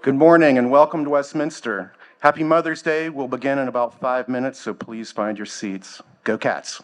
Good morning and welcome to Westminster. Happy Mother's Day. We'll begin in about 5 minutes, so please find your seats. Go Cats.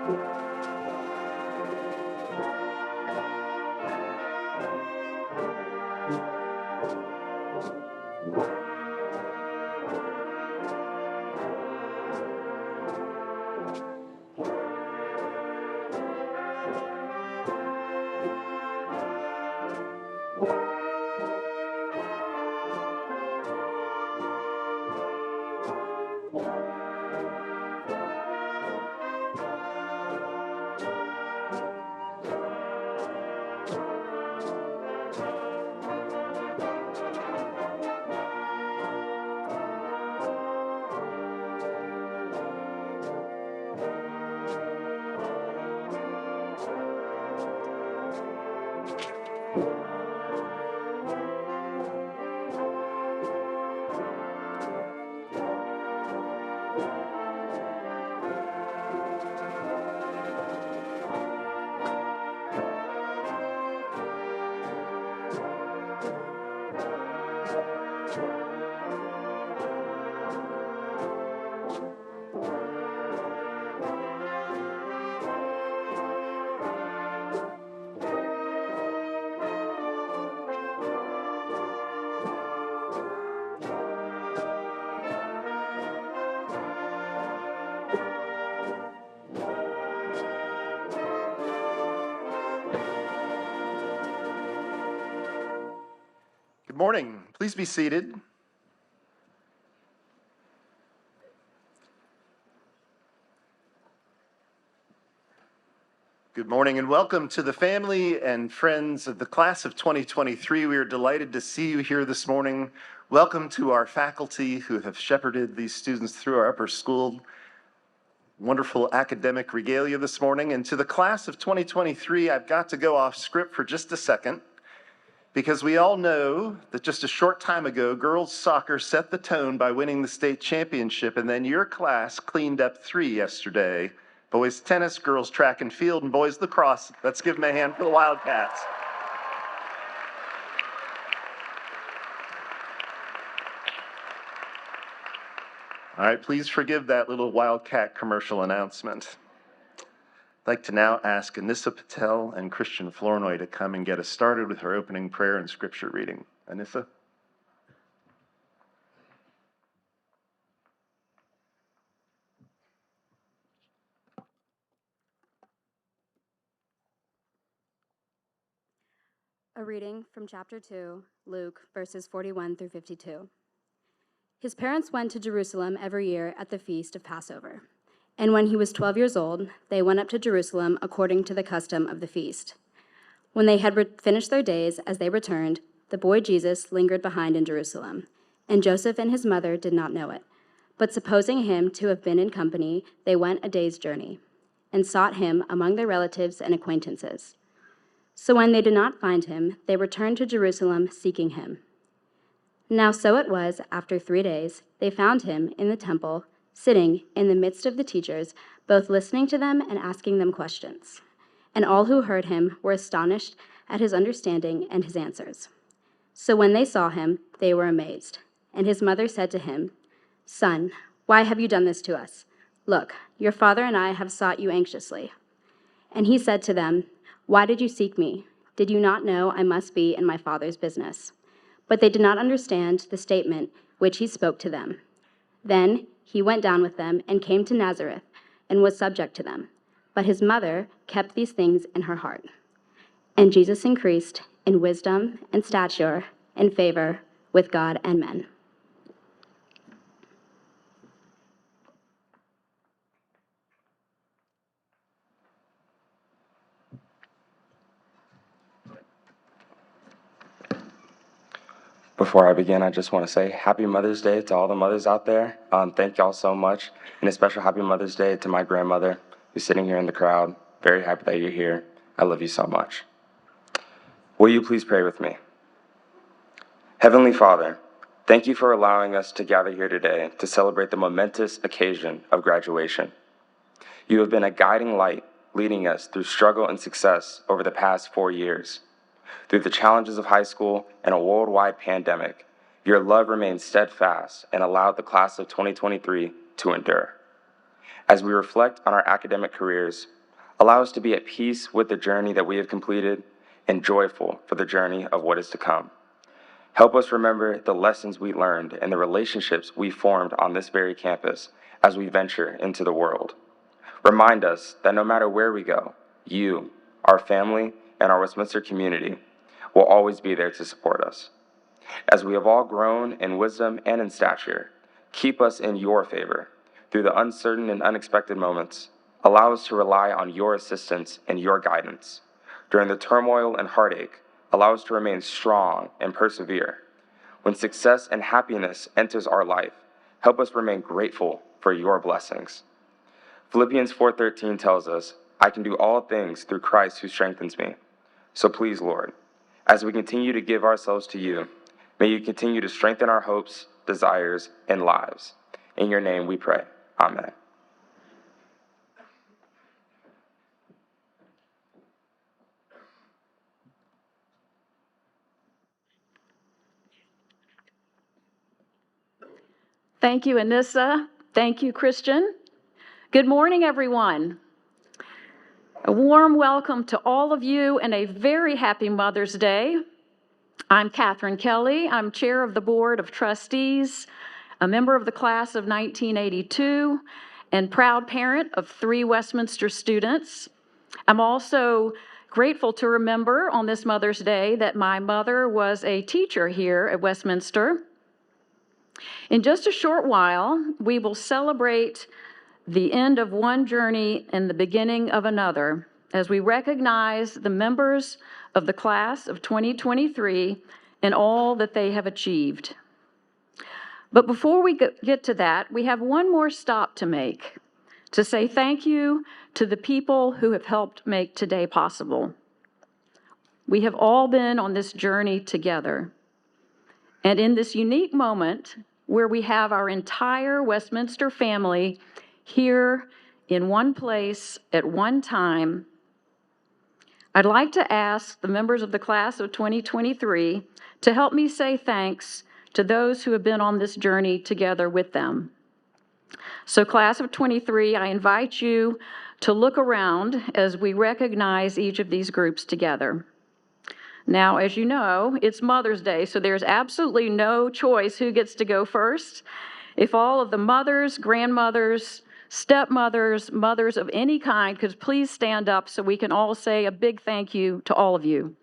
Good morning. Please be seated. Good morning and welcome to the family and friends of the class of 2023. We are delighted to see you here this morning. Welcome to our faculty who have shepherded these students through our upper school wonderful academic regalia this morning. And to the class of 2023, I've got to go off script for just a second, because we all know that just a short time ago, girls soccer set the tone by winning the state championship, and then your class cleaned up 3 yesterday. Boys tennis, girls track and field, and boys lacrosse. Let's give them a hand for the Wildcats. All right, please forgive that little Wildcat commercial announcement. I'd like to now ask Anissa Patel and Christian Flournoy to come and get us started with our opening prayer and scripture reading. Anissa? A reading from chapter 2, Luke, verses 41 through 52. His parents went to Jerusalem every year at the feast of Passover. And when he was 12 years old, they went up to Jerusalem according to the custom of the feast. When they had finished their days, as they returned, the boy Jesus lingered behind in Jerusalem, and Joseph and his mother did not know it. But supposing him to have been in company, they went a day's journey, and sought him among their relatives and acquaintances. So when they did not find him, they returned to Jerusalem seeking him. Now so it was, after 3 days, they found him in the temple, sitting in the midst of the teachers, both listening to them and asking them questions. And all who heard him were astonished at his understanding and his answers. So when they saw him, they were amazed. And his mother said to him, "Son, why have you done this to us? Look, your father and I have sought you anxiously." And he said to them, "Why did you seek me? Did you not know I must be in my Father's business?" But they did not understand the statement which he spoke to them. Then he went down with them and came to Nazareth and was subject to them. But his mother kept these things in her heart. And Jesus increased in wisdom and stature and favor with God and men. Before I begin, I just want to say Happy Mother's Day to all the mothers out there. Thank y'all so much. And a special Happy Mother's Day to my grandmother, who's sitting here in the crowd. Very happy that you're here. I love you so much. Will you please pray with me? Heavenly Father, thank you for allowing us to gather here today to celebrate the momentous occasion of graduation. You have been a guiding light, leading us through struggle and success over the past 4 years. Through the challenges of high school and a worldwide pandemic, your love remained steadfast and allowed the class of 2023 to endure. As we reflect on our academic careers, Allow us to be at peace with the journey that we have completed and joyful for the journey of what is to come. Help us remember the lessons we learned and the relationships we formed on this very campus as we venture into the world. Remind us that no matter where we go, you, our family, and our Westminster community will always be there to support us. As we have all grown in wisdom and in stature, keep us in your favor through the uncertain and unexpected moments. Allow us to rely on your assistance and your guidance. During the turmoil and heartache, allow us to remain strong and persevere. When success and happiness enters our life, help us remain grateful for your blessings. Philippians 4:13 tells us, I can do all things through Christ who strengthens me. So please, Lord, as we continue to give ourselves to you, may you continue to strengthen our hopes, desires, and lives. In your name we pray. Amen. Thank you, Anissa. Thank you, Christian. Good morning, everyone. A warm welcome to all of you and a very happy Mother's Day. I'm Catherine Kelly. I'm chair of the Board of Trustees, a member of the class of 1982, and proud parent of 3 Westminster students. I'm also grateful to remember on this Mother's Day that my mother was a teacher here at Westminster. In just a short while, we will celebrate the end of one journey and the beginning of another as we recognize the members of the class of 2023 and all that they have achieved. But before we get to that, we have one more stop to make, to say thank you to the people who have helped make today possible. We have all been on this journey together. And in this unique moment where we have our entire Westminster family here in one place at one time, I'd like to ask the members of the class of 2023 to help me say thanks to those who have been on this journey together with them. So class of 23, I invite you to look around as we recognize each of these groups together. Now, as you know, it's Mother's Day, so there's absolutely no choice who gets to go first. If all of the mothers, grandmothers, stepmothers, mothers of any kind could please stand up so we can all say a big thank you to all of you.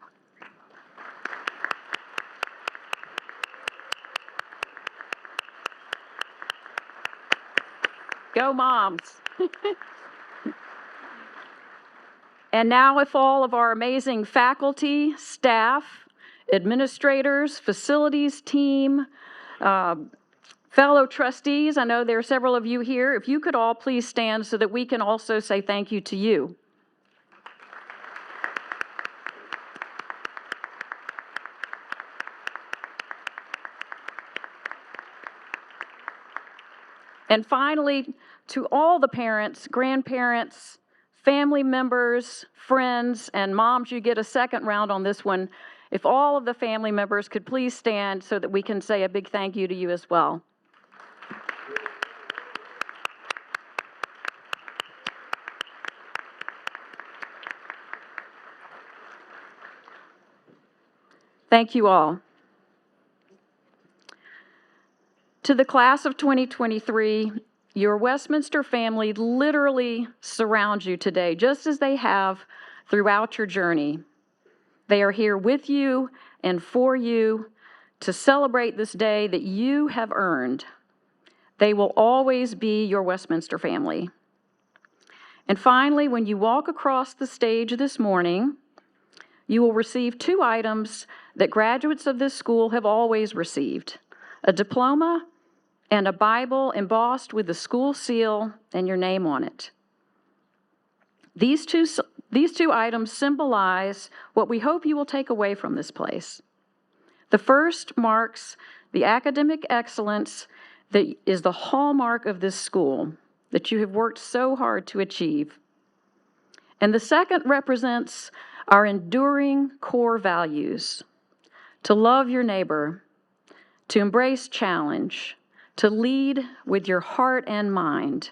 Go moms. And now if all of our amazing faculty, staff, administrators, facilities team, fellow trustees, I know there are several of you here, if you could all please stand so that we can also say thank you to you. And finally, to all the parents, grandparents, family members, friends, and moms, you get a second round on this one. If all of the family members could please stand so that we can say a big thank you to you as well. Thank you all. To the class of 2023, your Westminster family literally surrounds you today, just as they have throughout your journey. They are here with you and for you to celebrate this day that you have earned. They will always be your Westminster family. And finally, when you walk across the stage this morning, you will receive 2 items that graduates of this school have always received: a diploma and a Bible embossed with the school seal and your name on it. These two items symbolize what we hope you will take away from this place. The first marks the academic excellence that is the hallmark of this school, that you have worked so hard to achieve. And the second represents our enduring core values: to love your neighbor, to embrace challenge, to lead with your heart and mind,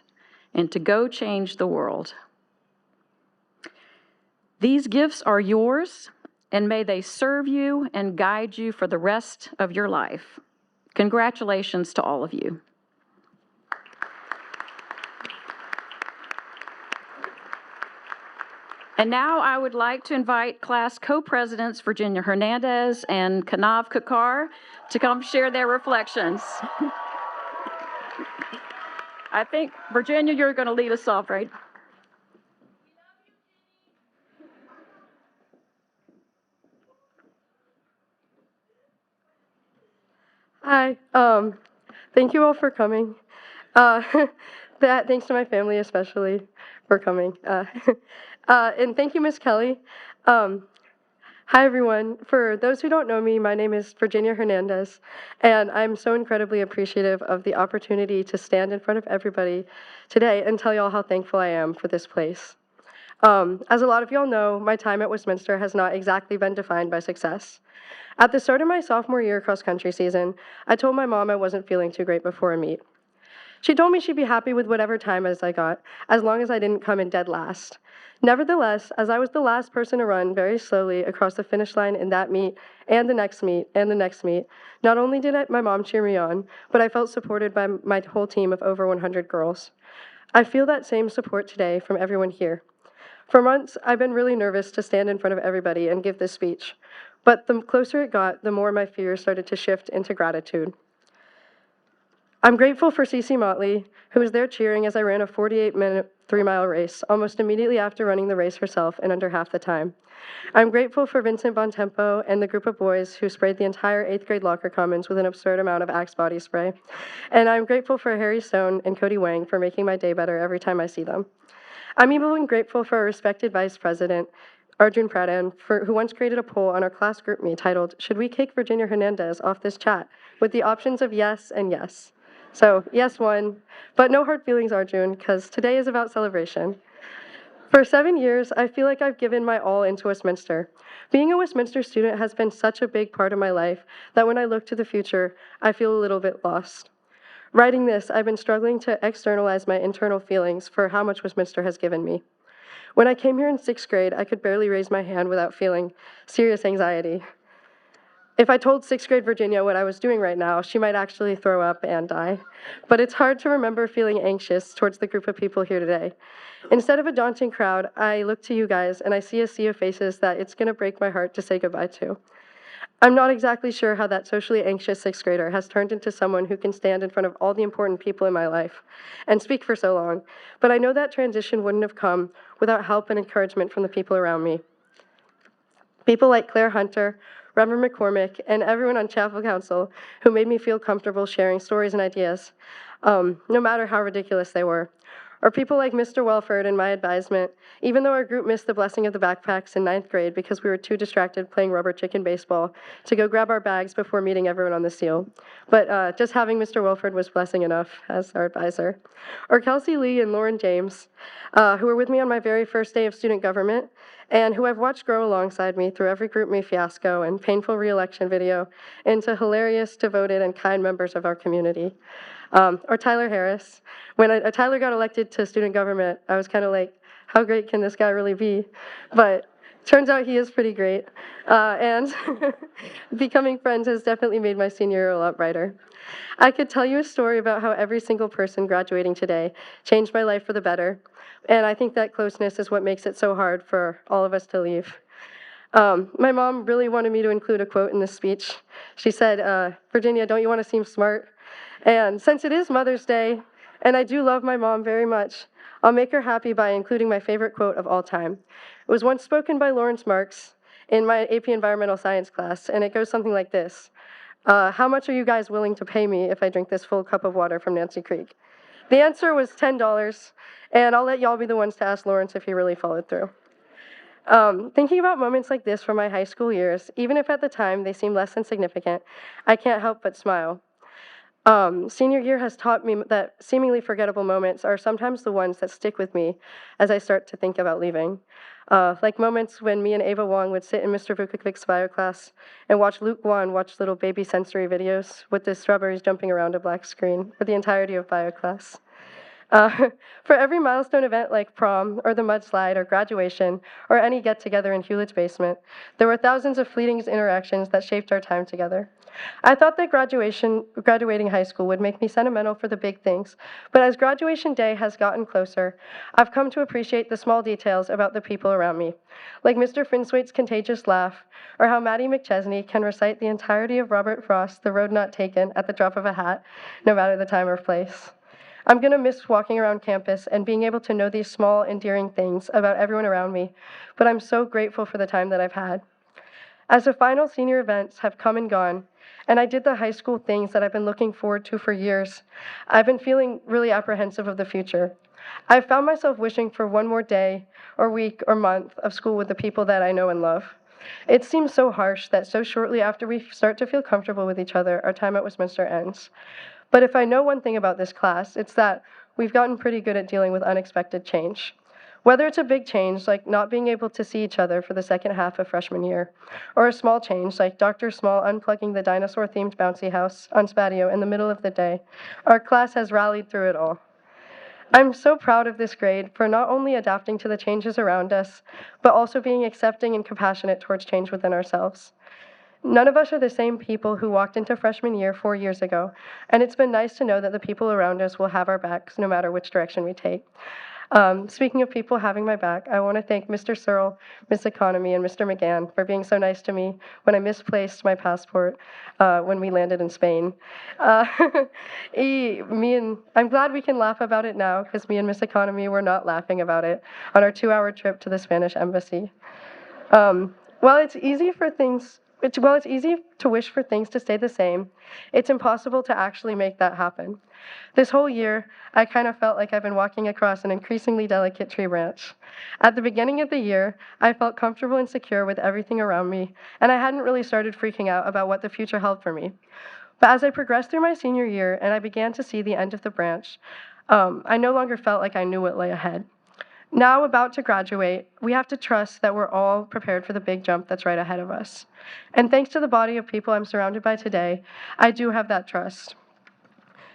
and to go change the world. These gifts are yours, and may they serve you and guide you for the rest of your life. Congratulations to all of you. And now I would like to invite class co-presidents Virginia Hernandez and Kanav Kakar to come share their reflections. I think, Virginia, you're going to lead us off, right? Hi, thank you all for coming. Uh, thanks to my family especially for coming. And thank you, Miss Kelly. Hi, everyone. For those who don't know me, my name is Virginia Hernandez, and I'm so incredibly appreciative of the opportunity to stand in front of everybody today and tell y'all how thankful I am for this place. As a lot of y'all know, my time at Westminster has not exactly been defined by success. At the start of my sophomore year cross-country season, I told my mom I wasn't feeling too great before a meet. She told me she'd be happy with whatever time as I got, as long as I didn't come in dead last. Nevertheless, as I was the last person to run very slowly across the finish line in that meet, and the next meet, and the next meet, not only did my mom cheer me on, but I felt supported by my whole team of over 100 girls. I feel that same support today from everyone here. For months, I've been really nervous to stand in front of everybody and give this speech. But the closer it got, the more my fears started to shift into gratitude. I'm grateful for Cece Motley, who was there cheering as I ran a 48-minute 3-mile race, almost immediately after running the race herself in under half the time. I'm grateful for Vincent Bontempo and the group of boys who sprayed the entire 8th grade locker commons with an absurd amount of Axe body spray. And I'm grateful for Harry Stone and Cody Wang for making my day better every time I see them. I'm even grateful for our respected Vice President, Arjun Pradhan, who once created a poll on our class group me titled, "Should we kick Virginia Hernandez off this chat?" with the options of yes and yes. So yes won, but no hard feelings, Arjun, because today is about celebration. For 7 years, I feel like I've given my all into Westminster. Being a Westminster student has been such a big part of my life that when I look to the future, I feel a little bit lost. Writing this, I've been struggling to externalize my internal feelings for how much Westminster has given me. When I came here in 6th grade, I could barely raise my hand without feeling serious anxiety. If I told 6th grade Virginia what I was doing right now, she might actually throw up and die. But it's hard to remember feeling anxious towards the group of people here today. Instead of a daunting crowd, I look to you guys and I see a sea of faces that it's gonna break my heart to say goodbye to. I'm not exactly sure how that socially anxious 6th grader has turned into someone who can stand in front of all the important people in my life and speak for so long, but I know that transition wouldn't have come without help and encouragement from the people around me. People like Claire Hunter, Reverend McCormick, and everyone on Chapel Council who made me feel comfortable sharing stories and ideas, no matter how ridiculous they were. Or people like Mr. Welford and my advisement, even though our group missed the blessing of the backpacks in 9th grade because we were too distracted playing rubber chicken baseball to go grab our bags before meeting everyone on the seal. But just having Mr. Welford was blessing enough as our advisor. Or Kelsey Lee and Lauren James, who were with me on my very first day of student government, and who I've watched grow alongside me through every group me fiasco and painful re-election video into hilarious, devoted, and kind members of our community. Or Tyler Harris. When Tyler got elected to student government, I was kind of like, how great can this guy really be? But turns out he is pretty great. And becoming friends has definitely made my senior year a lot brighter. I could tell you a story about how every single person graduating today changed my life for the better. And I think that closeness is what makes it so hard for all of us to leave. My mom really wanted me to include a quote in this speech. She said, Virginia, don't you want to seem smart? And since it is Mother's Day, and I do love my mom very much, I'll make her happy by including my favorite quote of all time. It was once spoken by Lawrence Marks in my AP Environmental Science class, and it goes something like this. How much are you guys willing to pay me if I drink this full cup of water from Nancy Creek? The answer was $10, and I'll let y'all be the ones to ask Lawrence if he really followed through. Thinking about moments like this from my high school years, even if at the time they seem less than significant, I can't help but smile. Senior year has taught me that seemingly forgettable moments are sometimes the ones that stick with me as I start to think about leaving. Like moments when me and Ava Wong would sit in Mr. Vukovic's bio class and watch Luke Wan watch little baby sensory videos with the strawberries jumping around a black screen for the entirety of bio class. Uh, for every milestone event like prom or the mudslide or graduation or any get-together in Hewlett's basement, there were thousands of fleeting interactions that shaped our time together. I thought that graduating high school would make me sentimental for the big things, but as graduation day has gotten closer, I've come to appreciate the small details about the people around me, like Mr. Finswaite's contagious laugh, or how Maddie McChesney can recite the entirety of Robert Frost's The Road Not Taken at the drop of a hat, no matter the time or place. I'm going to miss walking around campus and being able to know these small, endearing things about everyone around me, but I'm so grateful for the time that I've had. As the final senior events have come and gone, and I did the high school things that I've been looking forward to for years, I've been feeling really apprehensive of the future. I've found myself wishing for one more day, or week, or month of school with the people that I know and love. It seems so harsh that so shortly after we start to feel comfortable with each other, our time at Westminster ends. But if I know one thing about this class, it's that we've gotten pretty good at dealing with unexpected change. Whether it's a big change, like not being able to see each other for the second half of freshman year, or a small change, like Dr. Small unplugging the dinosaur-themed bouncy house on Spadio in the middle of the day, our class has rallied through it all. I'm so proud of this grade for not only adapting to the changes around us, but also being accepting and compassionate towards change within ourselves. None of us are the same people who walked into freshman year 4 years ago, and it's been nice to know that the people around us will have our backs no matter which direction we take. Speaking of people having my back, I want to thank Mr. Searle, Miss Economy, and Mr. McGann for being so nice to me when I misplaced my passport when we landed in Spain. Uh, I'm glad we can laugh about it now because me and Miss Economy were not laughing about it on our 2-hour trip to the Spanish embassy. While it's easy to wish for things to stay the same, it's impossible to actually make that happen. This whole year, I kind of felt like I've been walking across an increasingly delicate tree branch. At the beginning of the year, I felt comfortable and secure with everything around me, and I hadn't really started freaking out about what the future held for me. But as I progressed through my senior year and I began to see the end of the branch, I no longer felt like I knew what lay ahead. Now, about to graduate, we have to trust that we're all prepared for the big jump that's right ahead of us. And thanks to the body of people I'm surrounded by today, I do have that trust.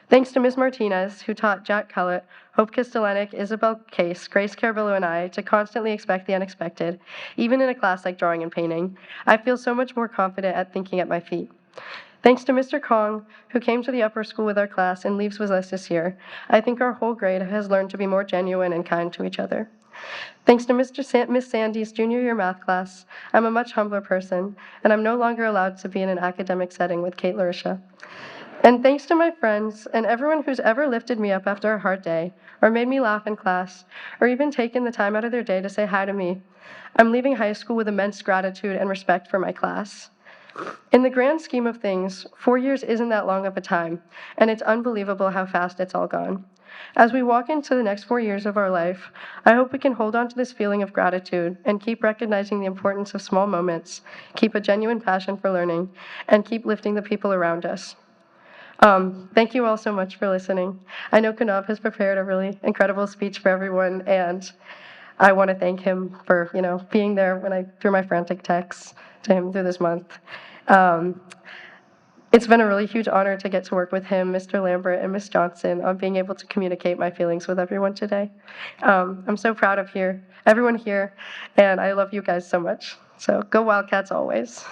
Thanks to Ms. Martinez, who taught Jack Cullett, Hope Kostelenik, Isabel Case, Grace Carabillo, and I to constantly expect the unexpected, even in a class like drawing and painting, I feel so much more confident at thinking at my feet. Thanks to Mr. Kong, who came to the upper school with our class and leaves with us this year, I think our whole grade has learned to be more genuine and kind to each other. Thanks to Miss Sandy's junior year math class, I'm a much humbler person, and I'm no longer allowed to be in an academic setting with Kate Larisha. And thanks to my friends and everyone who's ever lifted me up after a hard day, or made me laugh in class, or even taken the time out of their day to say hi to me, I'm leaving high school with immense gratitude and respect for my class. In the grand scheme of things, 4 years isn't that long of a time, and it's unbelievable how fast it's all gone. As we walk into the next 4 years of our life, I hope we can hold on to this feeling of gratitude and keep recognizing the importance of small moments, keep a genuine passion for learning, and keep lifting the people around us. Thank you all so much for listening. I know Kanav has prepared a really incredible speech for everyone, and I want to thank him for, being there when I threw my frantic texts to him through this month. It's been a really huge honor to get to work with him, Mr. Lambert, and Ms. Johnson on being able to communicate my feelings with everyone today. I'm so proud of everyone here, and I love you guys so much. So go Wildcats always.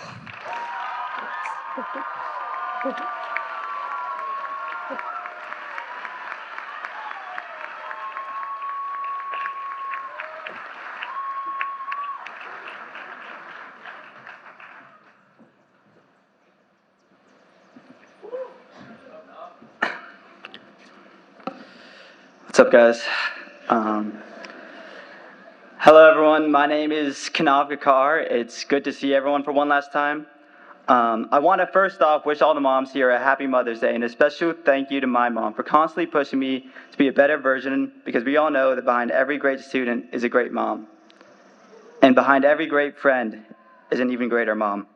What's up, guys? Hello, everyone. My name is Kanav Gakar. It's good to see everyone for one last time. I want to first off wish all the moms here a happy Mother's Day, and a special thank you to my mom for constantly pushing me to be a better version, because we all know that behind every great student is a great mom. And behind every great friend is an even greater mom.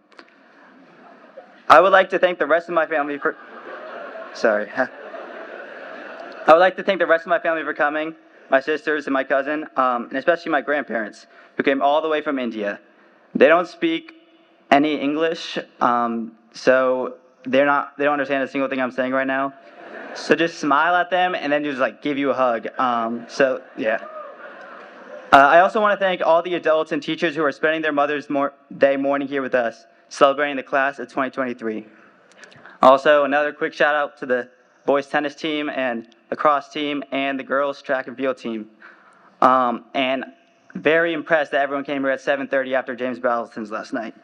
I would like to thank the rest of my family for... Sorry. I would like to thank the rest of my family for coming, my sisters and my cousin, and especially my grandparents, who came all the way from India. They don't speak any English, so they don't understand a single thing I'm saying right now. So just smile at them and then just like give you a hug. Yeah. I also want to thank all the adults and teachers who are spending their Day morning here with us, celebrating the class of 2023. Also, another quick shout out to the boys tennis team and lacrosse team and the girls track and field team. And very impressed that everyone came here at 7:30 after James Ballaston's last night.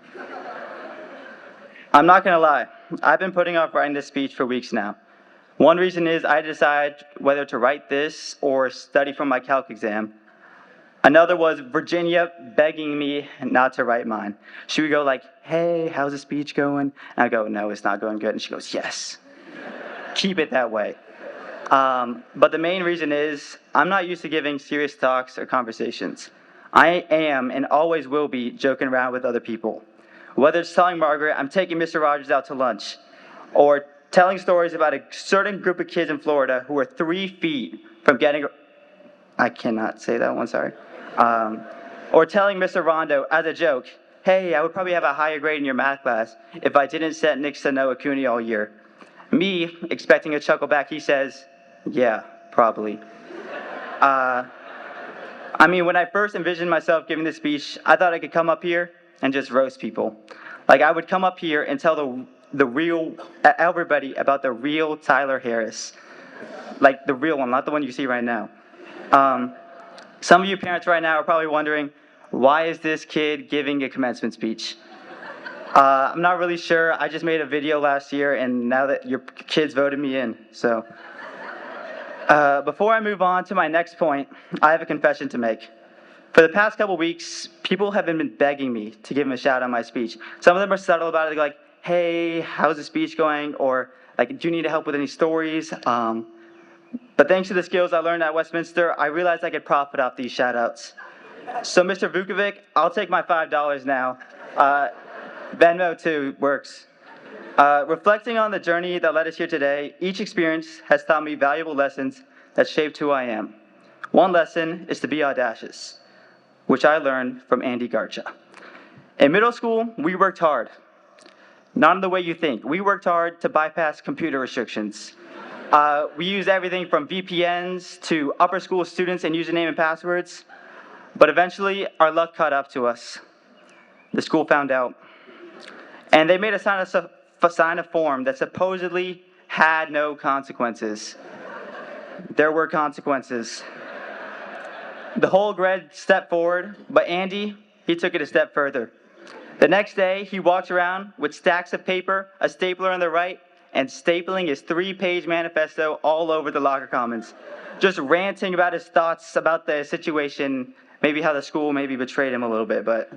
I'm not gonna lie, I've been putting off writing this speech for weeks now. One reason is I decide whether to write this or study for my calc exam. Another was Virginia begging me not to write mine. She would go like, hey, how's the speech going? And I go, no, it's not going good. And she goes, yes, keep it that way. But the main reason is I'm not used to giving serious talks or conversations. I am and always will be joking around with other people. Whether it's telling Margaret I'm taking Mr. Rogers out to lunch, or telling stories about a certain group of kids in Florida who were 3 feet from getting, I cannot say that one, sorry. Or telling Mr. Rondo as a joke, hey, I would probably have a higher grade in your math class if I didn't sit next to Noah Cooney all year. Me, expecting a chuckle back, he says, yeah, probably. When I first envisioned myself giving this speech, I thought I could come up here and just roast people. Like I would come up here and tell everybody about the real Tyler Harris. Like the real one, not the one you see right now. Some of you parents right now are probably wondering, why is this kid giving a commencement speech? I'm not really sure. I just made a video last year, and now that your kids voted me in, so. Before I move on to my next point, I have a confession to make. For the past couple weeks, people have been begging me to give them a shout out on my speech. Some of them are subtle about it. They're like, hey, how's the speech going? Or like, do you need help with any stories? But thanks to the skills I learned at Westminster, I realized I could profit off these shout outs. So Mr. Vukovic, I'll take my $5 now. Venmo too works. Reflecting on the journey that led us here today, each experience has taught me valuable lessons that shaped who I am. One lesson is to be audacious, which I learned from Andy Garcha. In middle school, we worked hard. Not in the way you think. We worked hard to bypass computer restrictions. We used everything from VPNs to upper school students and username and passwords. But eventually, our luck caught up to us. The school found out. And they made us sign a form that supposedly had no consequences. There were consequences. The whole grade stepped forward, but Andy, he took it a step further. The next day, he walked around with stacks of paper, a stapler on the right, and stapling his 3-page manifesto all over the locker commons, just ranting about his thoughts about the situation, maybe how the school maybe betrayed him a little bit, but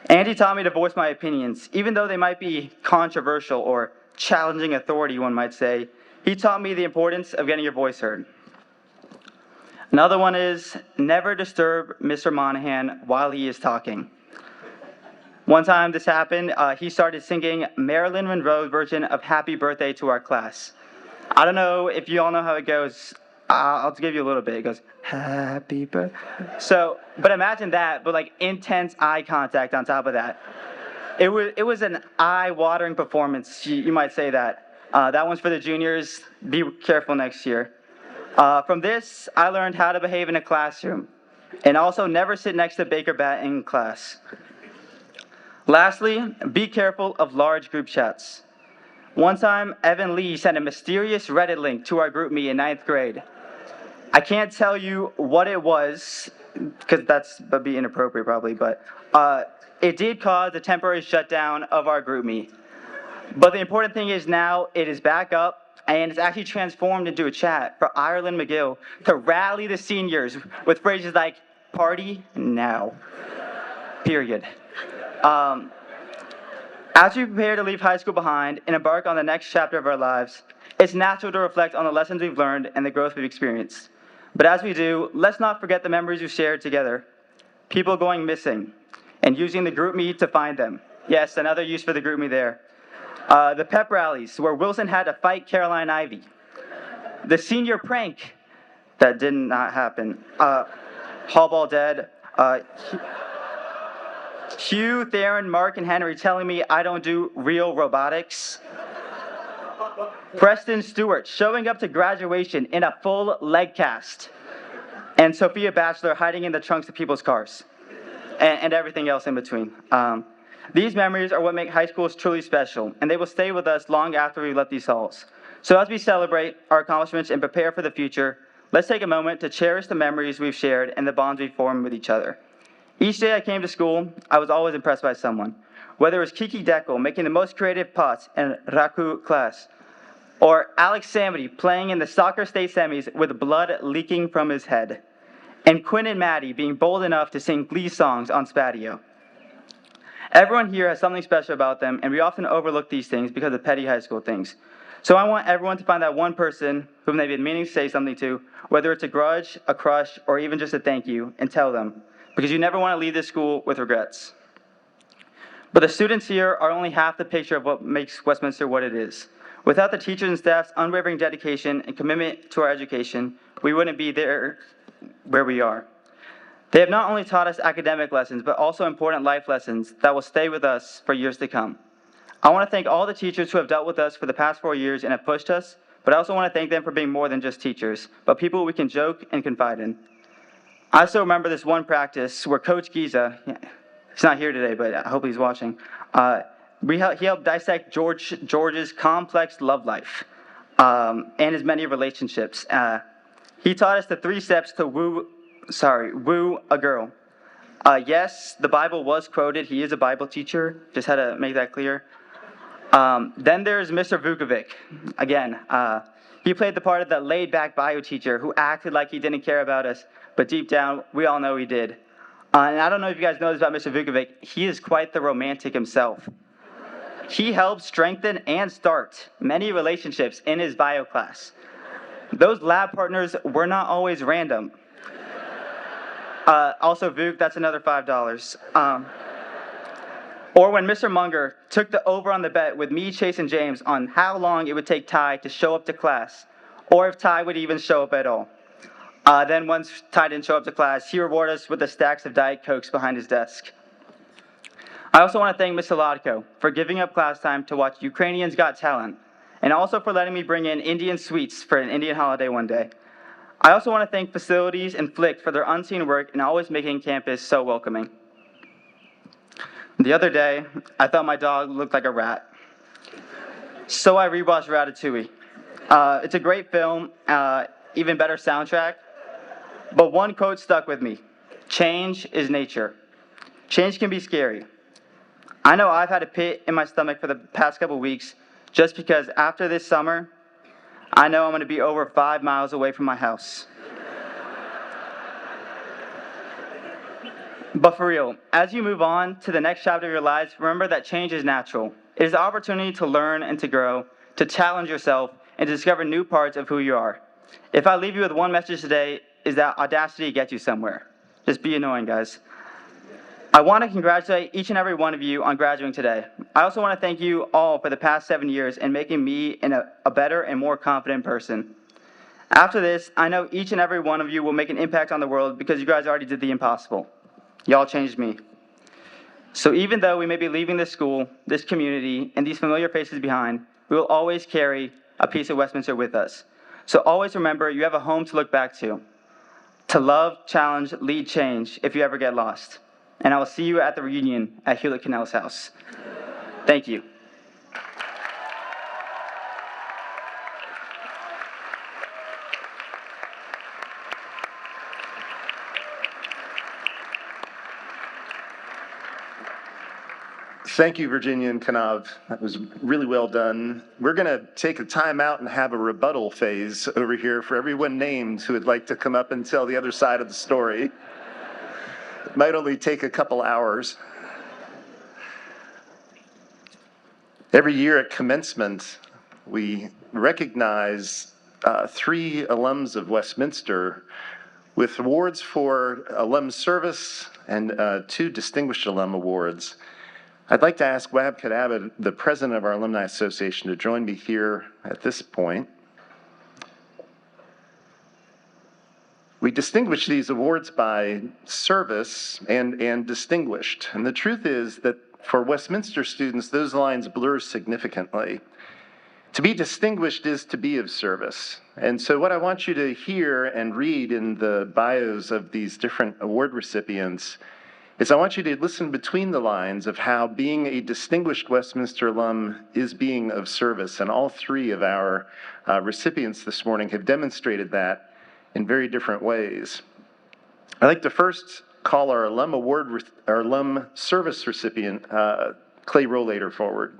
Andy taught me to voice my opinions, even though they might be controversial or challenging authority, one might say. He taught me the importance of getting your voice heard. Another one is never disturb Mr. Monahan while he is talking. One time this happened, he started singing Marilyn Monroe's version of Happy Birthday to our class. I don't know if you all know how it goes. I'll give you a little bit. It goes, happy birthday. So, but imagine that, but like intense eye contact on top of that. It was an eye-watering performance, you might say that. That one's for the juniors. Be careful next year. From this, I learned how to behave in a classroom, and also never sit next to Baker Bat in class. Lastly, be careful of large group chats. One time, Evan Lee sent a mysterious Reddit link to our group me in 9th grade. I can't tell you what it was, because that'd be inappropriate probably, but it did cause a temporary shutdown of our group me. But the important thing is now it is back up, and it's actually transformed into a chat for Ireland McGill to rally the seniors with phrases like, party now, period. As we prepare to leave high school behind and embark on the next chapter of our lives, it's natural to reflect on the lessons we've learned and the growth we've experienced. But as we do, let's not forget the memories we've shared together, people going missing, and using the group me to find them. Yes, another use for the group me there. The pep rallies, where Wilson had to fight Caroline Ivy. The senior prank, that did not happen. Hall ball dead. Hugh, Theron, Mark, and Henry telling me I don't do real robotics. Preston Stewart showing up to graduation in a full leg cast. And Sophia Batchelor hiding in the trunks of people's cars. And everything else in between. These memories are what make high schools truly special, and they will stay with us long after we left these halls. So as we celebrate our accomplishments and prepare for the future, let's take a moment to cherish the memories we've shared and the bonds we've formed with each other. Each day I came to school, I was always impressed by someone. Whether it was Kiki Deckel making the most creative pots in Raku class, or Alex Samity playing in the soccer state semis with blood leaking from his head, and Quinn and Maddie being bold enough to sing Glee songs on Spatio. Everyone here has something special about them, and we often overlook these things because of petty high school things. So I want everyone to find that one person whom they've been meaning to say something to, whether it's a grudge, a crush, or even just a thank you, and tell them, because you never want to leave this school with regrets. But the students here are only half the picture of what makes Westminster what it is. Without the teachers and staff's unwavering dedication and commitment to our education, we wouldn't be there where we are. They have not only taught us academic lessons, but also important life lessons that will stay with us for years to come. I want to thank all the teachers who have dealt with us for the past 4 years and have pushed us, but I also want to thank them for being more than just teachers, but people we can joke and confide in. I still remember this one practice where Coach Giza, he's not here today, but I hope he's watching, he helped dissect George's complex love life and his many relationships. He taught us the 3 steps to woo a girl. Yes, the Bible was quoted. He is a Bible teacher. Just had to make that clear. Then there's Mr. Vukovic. Again, he played the part of the laid-back bio teacher who acted like he didn't care about us, but deep down, we all know he did. And I don't know if you guys know this about Mr. Vukovic. He is quite the romantic himself. He helped strengthen and start many relationships in his bio class. Those lab partners were not always random. Also, Vuk, that's another $5. Or when Mr. Munger took the over on the bet with me, Chase, and James on how long it would take Ty to show up to class, or if Ty would even show up at all. Then once Ty didn't show up to class, he rewarded us with the stacks of Diet Cokes behind his desk. I also want to thank Ms. Saladko for giving up class time to watch Ukrainians Got Talent, and also for letting me bring in Indian sweets for an Indian holiday one day. I also want to thank Facilities and Flick for their unseen work in always making campus so welcoming. The other day, I thought my dog looked like a rat. So I rewatched Ratatouille. It's a great film, even better soundtrack. But one quote stuck with me. Change is nature. Change can be scary. I know I've had a pit in my stomach for the past couple weeks just because after this summer, I know I'm going to be over 5 miles away from my house. But for real, as you move on to the next chapter of your lives, remember that change is natural. It is the opportunity to learn and to grow, to challenge yourself, and to discover new parts of who you are. If I leave you with one message today, is that audacity gets you somewhere. Just be annoying, guys. I want to congratulate each and every one of you on graduating today. I also want to thank you all for the past 7 years and making me a better and more confident person. After this, I know each and every one of you will make an impact on the world because you guys already did the impossible. Y'all changed me. So even though we may be leaving this school, this community, and these familiar faces behind, we will always carry a piece of Westminster with us. So always remember you have a home to look back to love, challenge, lead change if you ever get lost. And I will see you at the reunion at Hewlett Cannell's house. Thank you. Thank you, Virginia and Kanav. That was really well done. We're going to take a time out and have a rebuttal phase over here for everyone named who would like to come up and tell the other side of the story. It might only take a couple hours. Every year at Commencement, we recognize 3 alums of Westminster with awards for alum service and 2 Distinguished Alum Awards. I'd like to ask Wahab Kadabit, the president of our Alumni Association, to join me here at this point. We distinguish these awards by service and distinguished. And the truth is that for Westminster students, those lines blur significantly. To be distinguished is to be of service. And so what I want you to hear and read in the bios of these different award recipients is I want you to listen between the lines of how being a distinguished Westminster alum is being of service. And all three of our recipients this morning have demonstrated that in very different ways. I'd like to first call our alum service recipient, Clay Rollator, forward.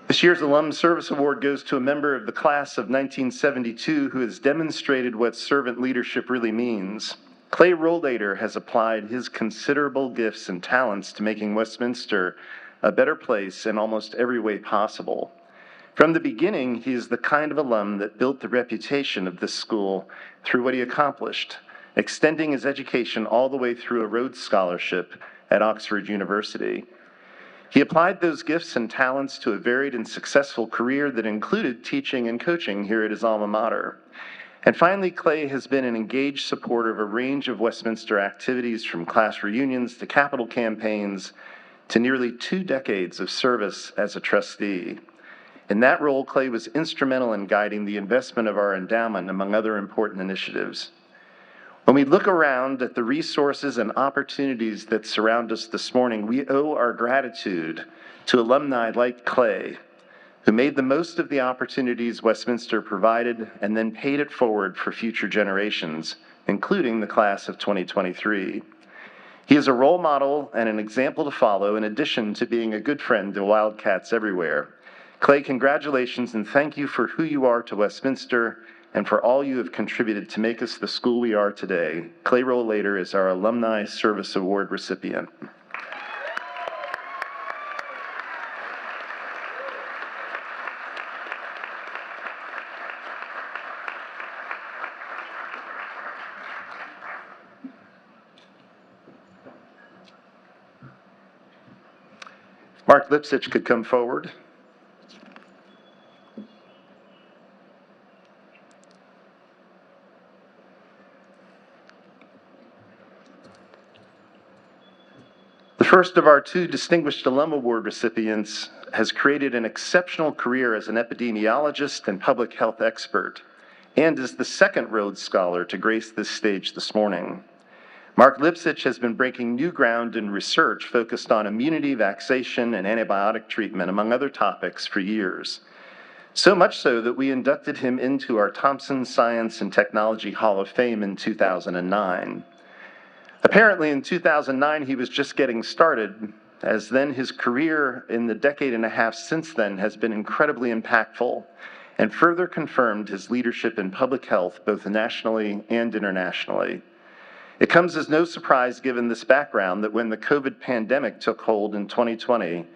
This year's Alum Service Award goes to a member of the class of 1972 who has demonstrated what servant leadership really means. Clay Rollator has applied his considerable gifts and talents to making Westminster a better place in almost every way possible. From the beginning, he is the kind of alum that built the reputation of this school through what he accomplished, extending his education all the way through a Rhodes Scholarship at Oxford University. He applied those gifts and talents to a varied and successful career that included teaching and coaching here at his alma mater. And finally, Clay has been an engaged supporter of a range of Westminster activities, from class reunions to capital campaigns to nearly 2 decades of service as a trustee. In that role, Clay was instrumental in guiding the investment of our endowment, among other important initiatives. When we look around at the resources and opportunities that surround us this morning, we owe our gratitude to alumni like Clay, who made the most of the opportunities Westminster provided and then paid it forward for future generations, including the class of 2023. He is a role model and an example to follow, in addition to being a good friend to Wildcats everywhere. Clay, congratulations and thank you for who you are to Westminster and for all you have contributed to make us the school we are today. Clay Rollator is our Alumni Service Award recipient. Mark Lipsitch could come forward. The first of our 2 Distinguished Alum Award recipients has created an exceptional career as an epidemiologist and public health expert, and is the second Rhodes Scholar to grace this stage this morning. Mark Lipsitch has been breaking new ground in research focused on immunity, vaccination, and antibiotic treatment, among other topics, for years. So much so that we inducted him into our Thompson Science and Technology Hall of Fame in 2009. Apparently, in 2009, he was just getting started, as then his career in the decade and a half since then has been incredibly impactful and further confirmed his leadership in public health, both nationally and internationally. It comes as no surprise, given this background, that when the COVID pandemic took hold in 2020,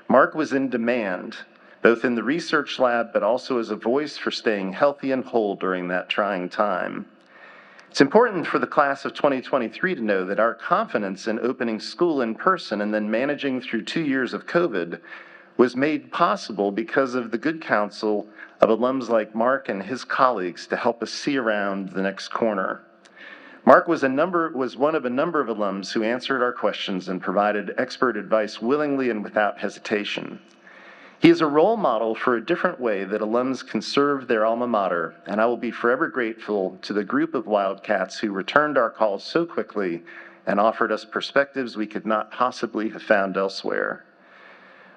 Mark was in demand, both in the research lab, but also as a voice for staying healthy and whole during that trying time. It's important for the class of 2023 to know that our confidence in opening school in person and then managing through 2 years of COVID was made possible because of the good counsel of alums like Mark and his colleagues to help us see around the next corner. Mark was one of a number of alums who answered our questions and provided expert advice willingly and without hesitation. He is a role model for a different way that alums can serve their alma mater, and I will be forever grateful to the group of Wildcats who returned our calls so quickly and offered us perspectives we could not possibly have found elsewhere.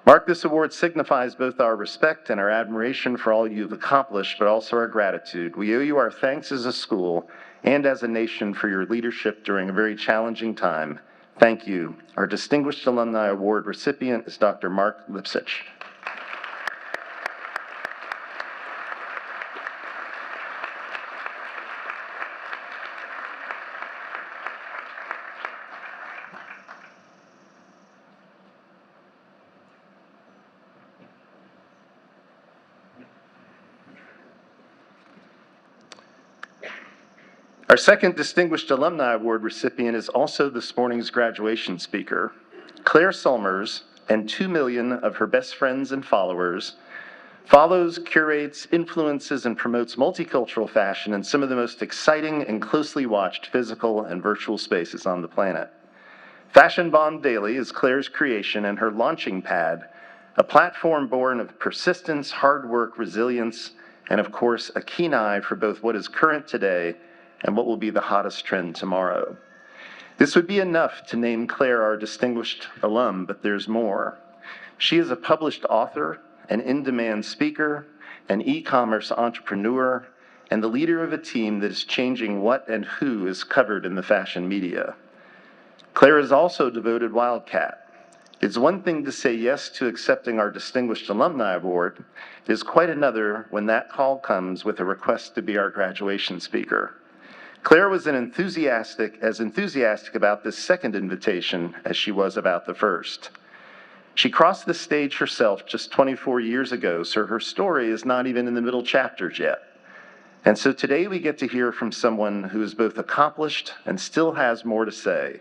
Mark, this award signifies both our respect and our admiration for all you've accomplished, but also our gratitude. We owe you our thanks as a school and as a nation for your leadership during a very challenging time. Thank you. Our Distinguished Alumni Award recipient is Dr. Mark Lipsitch. Our second Distinguished Alumni Award recipient is also this morning's graduation speaker. Claire Sulmers and 2 million of her best friends and followers follows, curates, influences, and promotes multicultural fashion in some of the most exciting and closely watched physical and virtual spaces on the planet. Fashion Bomb Daily is Claire's creation and her launching pad, a platform born of persistence, hard work, resilience, and of course, a keen eye for both what is current today and what will be the hottest trend tomorrow. This would be enough to name Claire our distinguished alum, but there's more. She is a published author, an in-demand speaker, an e-commerce entrepreneur, and the leader of a team that is changing what and who is covered in the fashion media. Claire is also a devoted Wildcat. It's one thing to say yes to accepting our Distinguished Alumni Award. It is quite another when that call comes with a request to be our graduation speaker. Claire was as enthusiastic about this second invitation as she was about the first. She crossed the stage herself just 24 years ago, so her story is not even in the middle chapters yet. And so today we get to hear from someone who is both accomplished and still has more to say,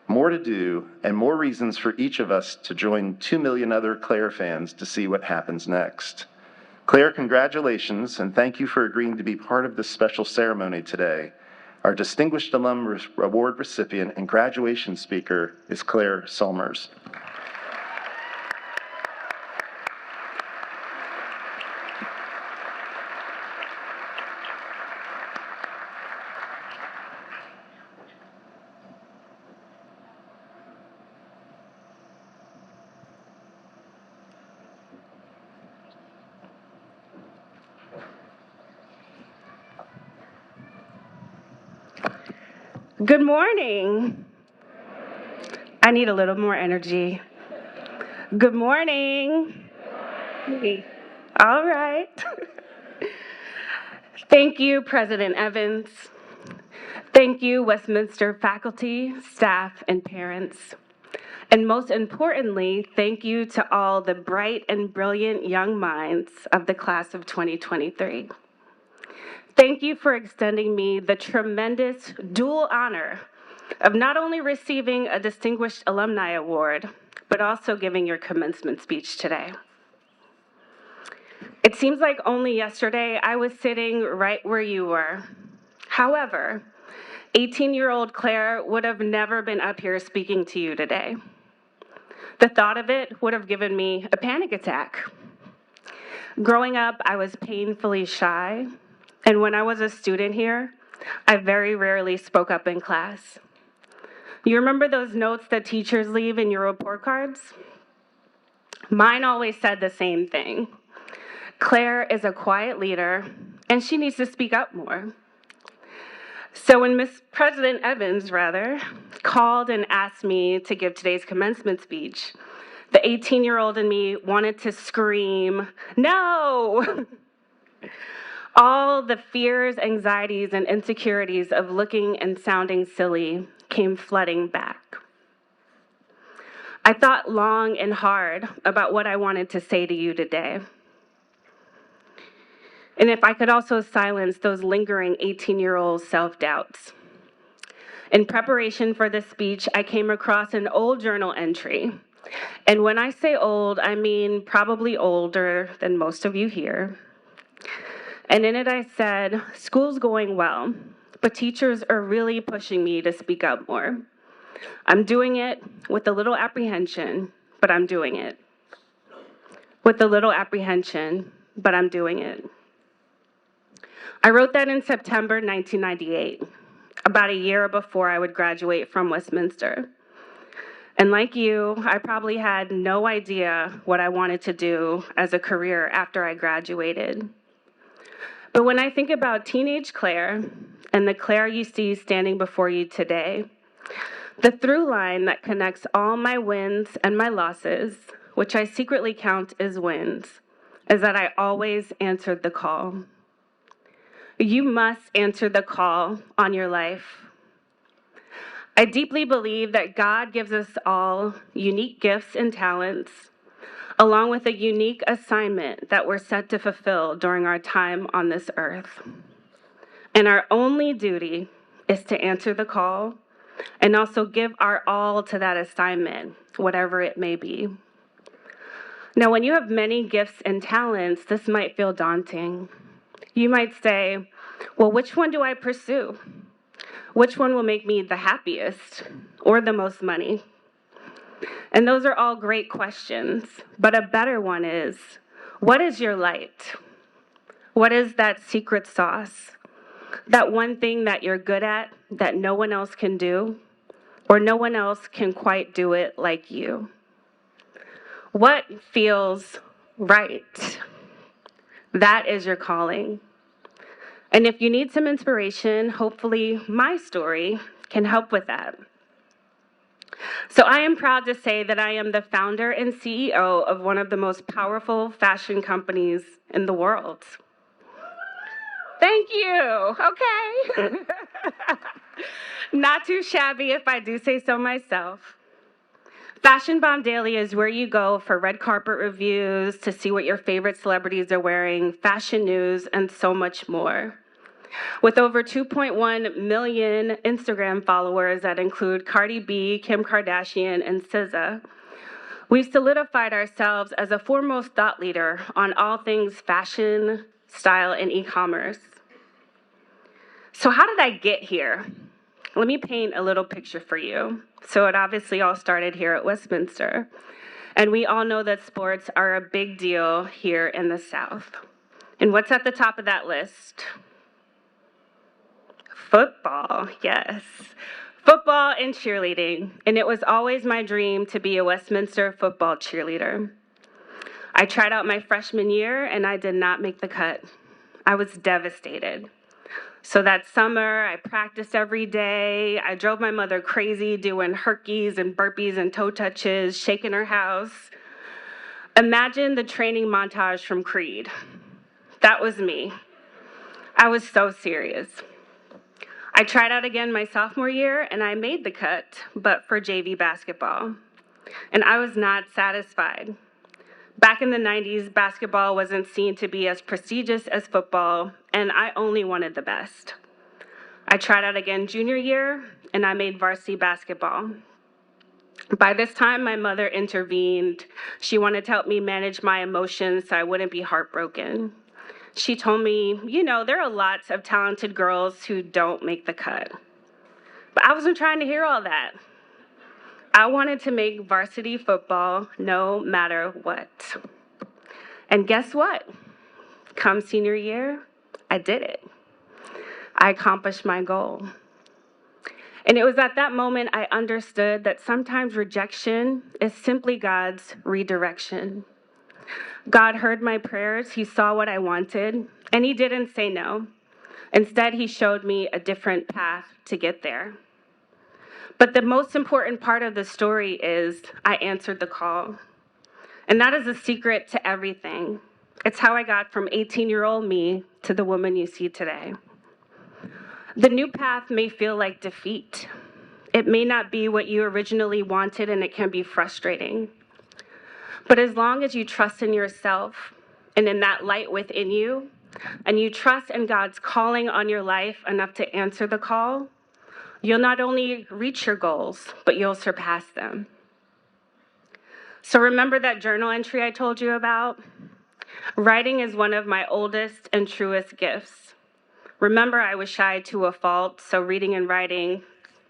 more to do, and more reasons for each of us to join 2 million other Claire fans to see what happens next. Claire, congratulations, and thank you for agreeing to be part of this special ceremony today. Our Distinguished Alum Award recipient and graduation speaker is Claire Solmers. Good morning. I need a little more energy. Good morning. Hey. All right. Thank you, President Evans. Thank you, Westminster faculty, staff, and parents. And most importantly, thank you to all the bright and brilliant young minds of the class of 2023. Thank you for extending me the tremendous dual honor of not only receiving a Distinguished Alumni Award, but also giving your commencement speech today. It seems like only yesterday I was sitting right where you were. However, 18-year-old Claire would have never been up here speaking to you today. The thought of it would have given me a panic attack. Growing up, I was painfully shy, and when I was a student here, I very rarely spoke up in class. You remember those notes that teachers leave in your report cards? Mine always said the same thing. Claire is a quiet leader, and she needs to speak up more. So when President Evans, called and asked me to give today's commencement speech, the 18-year-old in me wanted to scream, "No!" All the fears, anxieties, and insecurities of looking and sounding silly came flooding back. I thought long and hard about what I wanted to say to you today. And if I could also silence those lingering 18-year-old self-doubts. In preparation for this speech, I came across an old journal entry. And when I say old, I mean probably older than most of you here. And in it I said, "School's going well, but teachers are really pushing me to speak up more. I'm doing it with a little apprehension, but I'm doing it. With a little apprehension, but I'm doing it." I wrote that in September 1998, about a year before I would graduate from Westminster. And like you, I probably had no idea what I wanted to do as a career after I graduated. But when I think about teenage Claire and the Claire you see standing before you today, the through line that connects all my wins and my losses, which I secretly count as wins, is that I always answered the call. You must answer the call on your life. I deeply believe that God gives us all unique gifts and talents, along with a unique assignment that we're set to fulfill during our time on this earth. And our only duty is to answer the call and also give our all to that assignment, whatever it may be. Now, when you have many gifts and talents, this might feel daunting. You might say, well, which one do I pursue? Which one will make me the happiest or the most money? And those are all great questions, but a better one is, what is your light? What is that secret sauce? That one thing that you're good at that no one else can do, or no one else can quite do it like you? What feels right? That is your calling. And if you need some inspiration, hopefully my story can help with that. So I am proud to say that I am the founder and CEO of one of the most powerful fashion companies in the world. Thank you. Okay. Not too shabby if I do say so myself. Fashion Bomb Daily is where you go for red carpet reviews, to see what your favorite celebrities are wearing, fashion news, and so much more. With over 2.1 million Instagram followers that include Cardi B, Kim Kardashian, and SZA, we've solidified ourselves as a foremost thought leader on all things fashion, style, and e-commerce. So how did I get here? Let me paint a little picture for you. So it obviously all started here at Westminster. And we all know that sports are a big deal here in the South. And what's at the top of that list? Football, yes. Football and cheerleading. And it was always my dream to be a Westminster football cheerleader. I tried out my freshman year and I did not make the cut. I was devastated. So that summer, I practiced every day. I drove my mother crazy doing herkies and burpees and toe touches, shaking her house. Imagine the training montage from Creed. That was me. I was so serious. I tried out again my sophomore year and I made the cut, but for JV basketball. And I was not satisfied. Back in the 90s, basketball wasn't seen to be as prestigious as football, and I only wanted the best. I tried out again junior year, and I made varsity basketball. By this time, my mother intervened. She wanted to help me manage my emotions so I wouldn't be heartbroken. She told me, you know, there are lots of talented girls who don't make the cut. But I wasn't trying to hear all that. I wanted to make varsity football no matter what. And guess what? Come senior year, I did it. I accomplished my goal. And it was at that moment I understood that sometimes rejection is simply God's redirection. God heard my prayers, He saw what I wanted, and He didn't say no. Instead, He showed me a different path to get there. But the most important part of the story is I answered the call. And that is the secret to everything. It's how I got from 18-year-old me to the woman you see today. The new path may feel like defeat. It may not be what you originally wanted, and it can be frustrating. But as long as you trust in yourself and in that light within you, and you trust in God's calling on your life enough to answer the call, you'll not only reach your goals, but you'll surpass them. So remember that journal entry I told you about? Writing is one of my oldest and truest gifts. Remember, I was shy to a fault, so reading and writing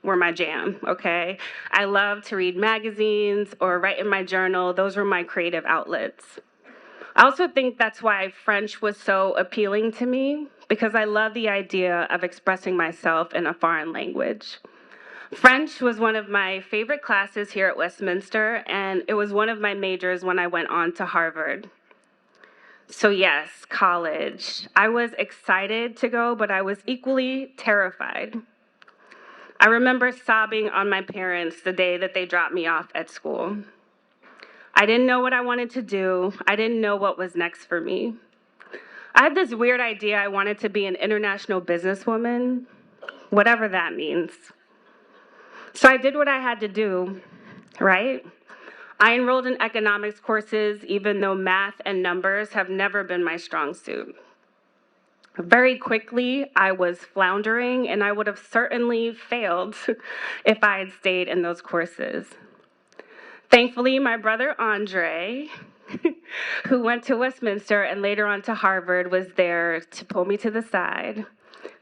were my jam, okay? I loved to read magazines or write in my journal. Those were my creative outlets. I also think that's why French was so appealing to me, because I love the idea of expressing myself in a foreign language. French was one of my favorite classes here at Westminster, and it was one of my majors when I went on to Harvard. So yes, college. I was excited to go, but I was equally terrified. I remember sobbing on my parents the day that they dropped me off at school. I didn't know what I wanted to do. I didn't know what was next for me. I had this weird idea I wanted to be an international businesswoman, whatever that means. So I did what I had to do, right? I enrolled in economics courses, even though math and numbers have never been my strong suit. Very quickly, I was floundering, and I would have certainly failed if I had stayed in those courses. Thankfully, my brother Andre, who went to Westminster and later on to Harvard, was there to pull me to the side.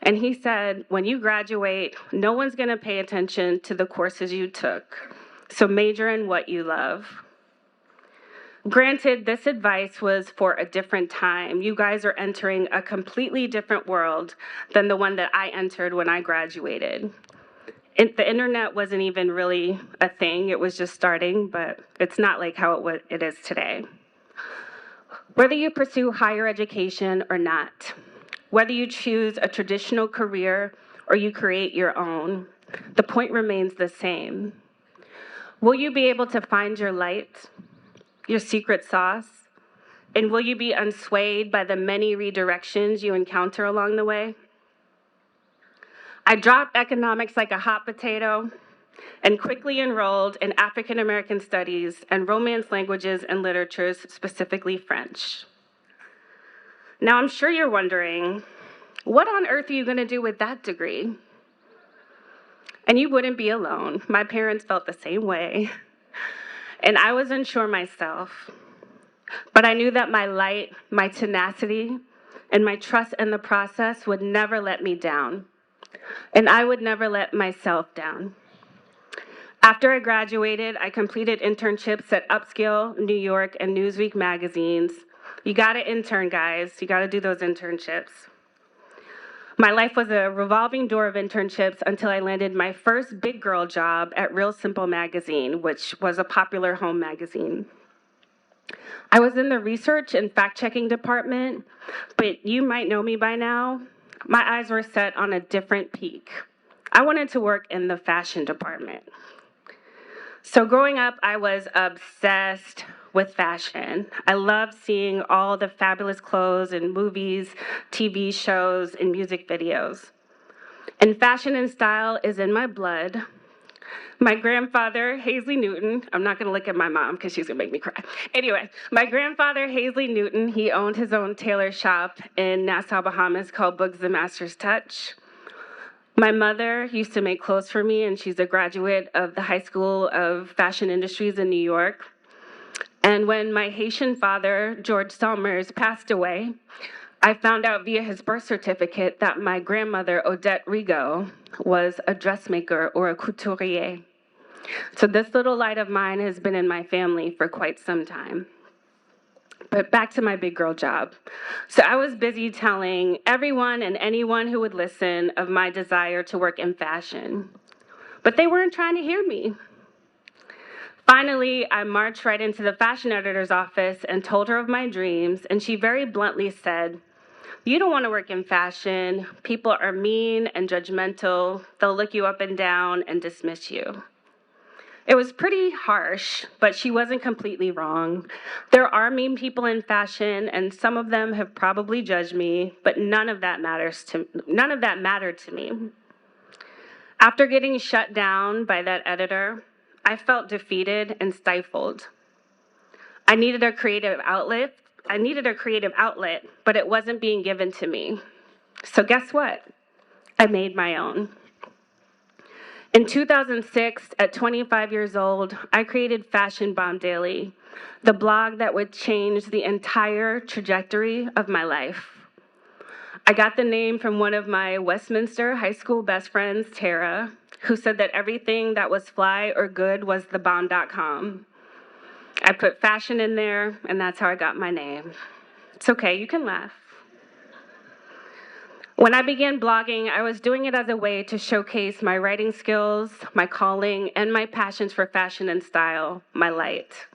And he said, when you graduate, no one's going to pay attention to the courses you took. So major in what you love. Granted, this advice was for a different time. You guys are entering a completely different world than the one that I entered when I graduated. The internet wasn't even really a thing. It was just starting, but it's not like how it is today. Whether you pursue higher education or not, whether you choose a traditional career or you create your own, the point remains the same. Will you be able to find your light, your secret sauce? And will you be unswayed by the many redirections you encounter along the way? I dropped economics like a hot potato and quickly enrolled in African American studies and Romance languages and literatures, specifically French. Now, I'm sure you're wondering, what on earth are you going to do with that degree? And you wouldn't be alone. My parents felt the same way. And I was unsure myself. But I knew that my light, my tenacity, and my trust in the process would never let me down. And I would never let myself down. After I graduated, I completed internships at Upscale, New York, and Newsweek magazines. You gotta intern, guys. You gotta do those internships. My life was a revolving door of internships until I landed my first big girl job at Real Simple magazine, which was a popular home magazine. I was in the research and fact-checking department, but you might know me by now. My eyes were set on a different peak. I wanted to work in the fashion department. So growing up, I was obsessed with fashion. I loved seeing all the fabulous clothes in movies, TV shows, and music videos. And fashion and style is in my blood. My grandfather, Hazley Newton, I'm not gonna look at my mom because she's gonna make me cry. Anyway, my grandfather, Hazley Newton, he owned his own tailor shop in Nassau, Bahamas called Bugs the Master's Touch. My mother used to make clothes for me, and she's a graduate of the High School of Fashion Industries in New York. And when my Haitian father, George Somers, passed away, I found out via his birth certificate that my grandmother, Odette Rigaud, was a dressmaker or a couturier. So this little light of mine has been in my family for quite some time. But back to my big girl job. So I was busy telling everyone and anyone who would listen of my desire to work in fashion. But they weren't trying to hear me. Finally, I marched right into the fashion editor's office and told her of my dreams, and she very bluntly said, "You don't want to work in fashion. People are mean and judgmental. They'll look you up and down and dismiss you." It was pretty harsh, but she wasn't completely wrong. There are mean people in fashion, and some of them have probably judged me, but none of that mattered to me. After getting shut down by that editor, I felt defeated and stifled. I needed a creative outlet, but it wasn't being given to me. So guess what? I made my own. In 2006, at 25 years old, I created Fashion Bomb Daily, the blog that would change the entire trajectory of my life. I got the name from one of my Westminster high school best friends, Tara, who said that everything that was fly or good was thebomb.com. I put fashion in there, and that's how I got my name. It's okay, you can laugh. When I began blogging, I was doing it as a way to showcase my writing skills, my calling, and my passions for fashion and style, my light.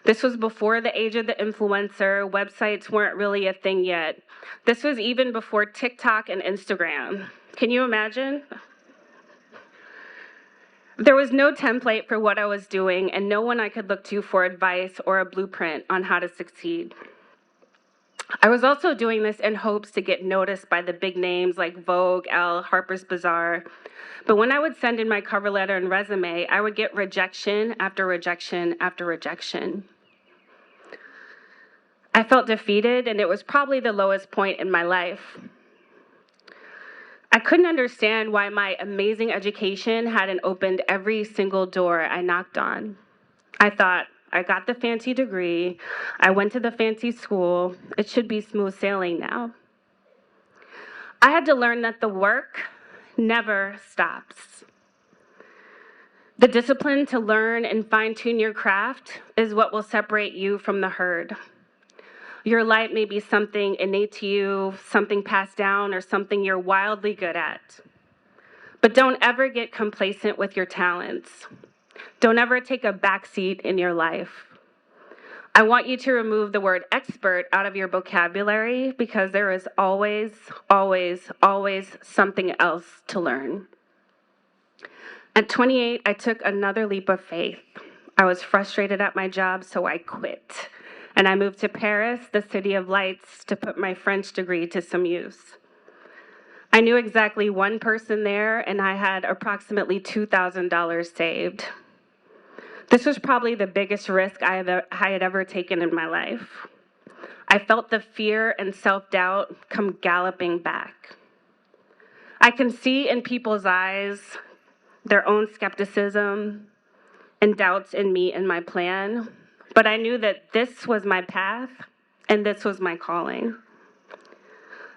This was before the age of the influencer. Websites weren't really a thing yet. This was even before TikTok and Instagram. Can you imagine? There was no template for what I was doing and no one I could look to for advice or a blueprint on how to succeed. I was also doing this in hopes to get noticed by the big names like Vogue, Elle, Harper's Bazaar. But when I would send in my cover letter and resume, I would get rejection after rejection after rejection. I felt defeated, and it was probably the lowest point in my life. I couldn't understand why my amazing education hadn't opened every single door I knocked on. I thought, I got the fancy degree, I went to the fancy school, it should be smooth sailing now. I had to learn that the work never stops. The discipline to learn and fine-tune your craft is what will separate you from the herd. Your light may be something innate to you, something passed down, or something you're wildly good at. But don't ever get complacent with your talents. Don't ever take a backseat in your life. I want you to remove the word expert out of your vocabulary because there is always, always, always something else to learn. At 28, I took another leap of faith. I was frustrated at my job, so I quit. And I moved to Paris, the city of lights, to put my French degree to some use. I knew exactly one person there, and I had approximately $2,000 saved. This was probably the biggest risk I had ever taken in my life. I felt the fear and self-doubt come galloping back. I can see in people's eyes their own skepticism and doubts in me and my plan, but I knew that this was my path and this was my calling.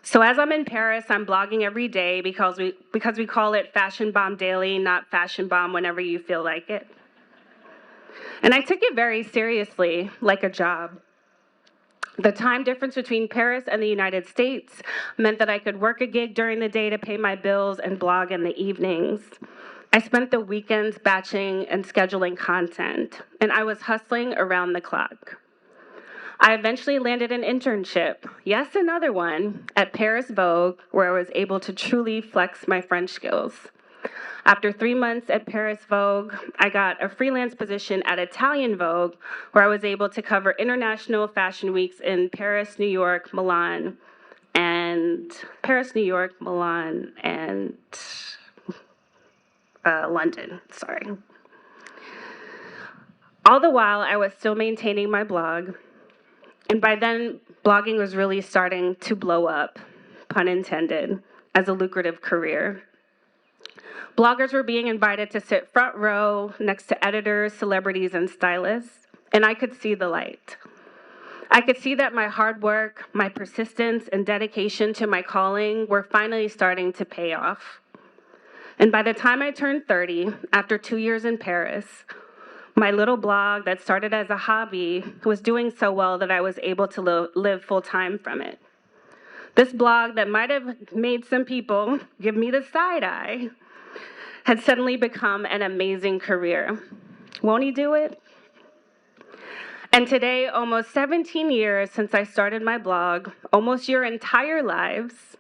So as I'm in Paris, I'm blogging every day because we call it Fashion Bomb Daily, not Fashion Bomb whenever you feel like it. And I took it very seriously, like a job. The time difference between Paris and the United States meant that I could work a gig during the day to pay my bills and blog in the evenings. I spent the weekends batching and scheduling content, and I was hustling around the clock. I eventually landed an internship, yes, another one, at Paris Vogue, where I was able to truly flex my French skills. After 3 months at Paris Vogue, I got a freelance position at Italian Vogue, where I was able to cover international fashion weeks in Paris, New York, Milan, and London, sorry. All the while, I was still maintaining my blog, and by then, blogging was really starting to blow up, pun intended, as a lucrative career. Bloggers were being invited to sit front row next to editors, celebrities, and stylists, and I could see the light. I could see that my hard work, my persistence, and dedication to my calling were finally starting to pay off. And by the time I turned 30, after 2 years in Paris, my little blog that started as a hobby was doing so well that I was able to live full-time from it. This blog that might have made some people give me the side eye had suddenly become an amazing career. Won't he do it? And today, almost 17 years since I started my blog, almost your entire lives,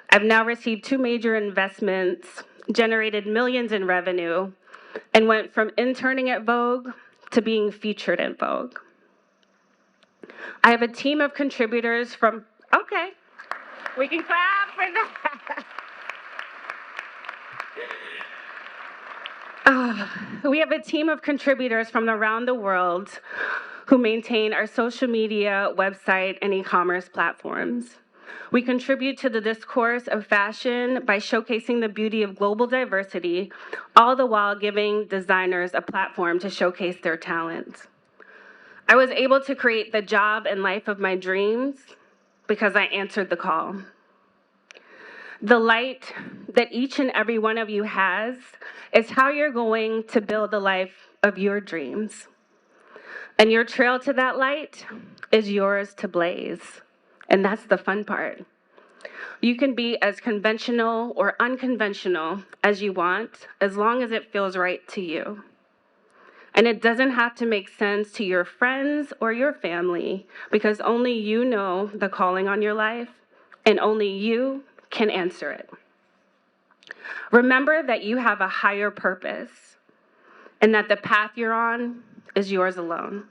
I've now received 2 major investments, generated millions in revenue, and went from interning at Vogue to being featured at Vogue. I have a team of contributors from, okay, we can clap for that. We have a team of contributors from around the world who maintain our social media, website, and e-commerce platforms. We contribute to the discourse of fashion by showcasing the beauty of global diversity, all the while giving designers a platform to showcase their talents. I was able to create the job and life of my dreams because I answered the call. The light that each and every one of you has is how you're going to build the life of your dreams. And your trail to that light is yours to blaze. And that's the fun part. You can be as conventional or unconventional as you want, as long as it feels right to you. And it doesn't have to make sense to your friends or your family, because only you know the calling on your life, and only you can answer it. Remember that you have a higher purpose, and that the path you're on is yours alone.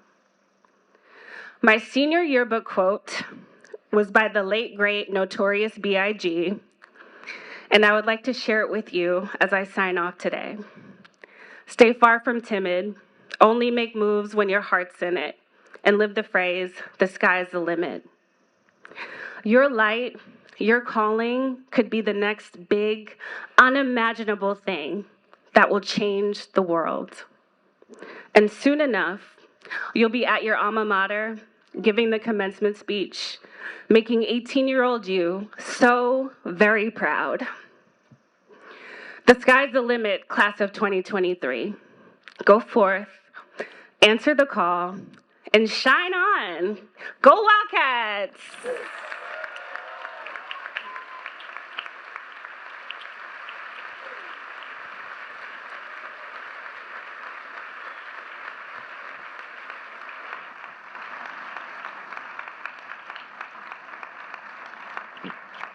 My senior yearbook quote was by the late, great, notorious B.I.G., and I would like to share it with you as I sign off today. Stay far from timid, only make moves when your heart's in it, and live the phrase, the sky's the limit. Your light, your calling could be the next big, unimaginable thing that will change the world. And soon enough, you'll be at your alma mater, giving the commencement speech, making 18-year-old you so very proud. The sky's the limit, class of 2023. Go forth, answer the call, and shine on. Go Wildcats!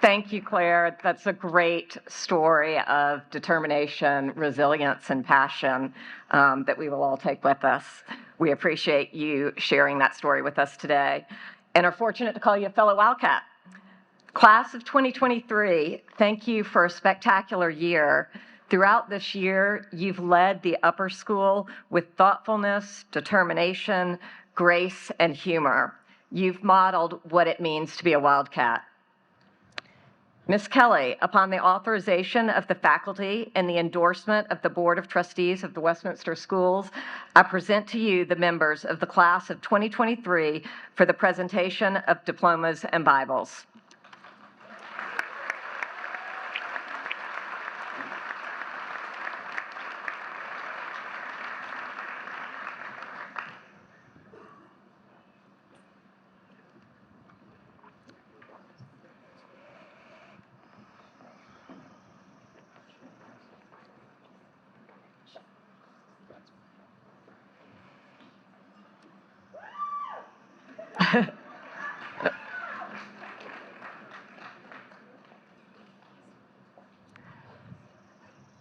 Thank you, Claire. That's a great story of determination, resilience, and passion that we will all take with us. We appreciate you sharing that story with us today and are fortunate to call you a fellow Wildcat. Class of 2023, thank you for a spectacular year. Throughout this year, you've led the upper school with thoughtfulness, determination, grace, and humor. You've modeled what it means to be a Wildcat. Ms. Kelly, upon the authorization of the faculty and the endorsement of the Board of Trustees of the Westminster Schools, I present to you the members of the class of 2023 for the presentation of diplomas and Bibles.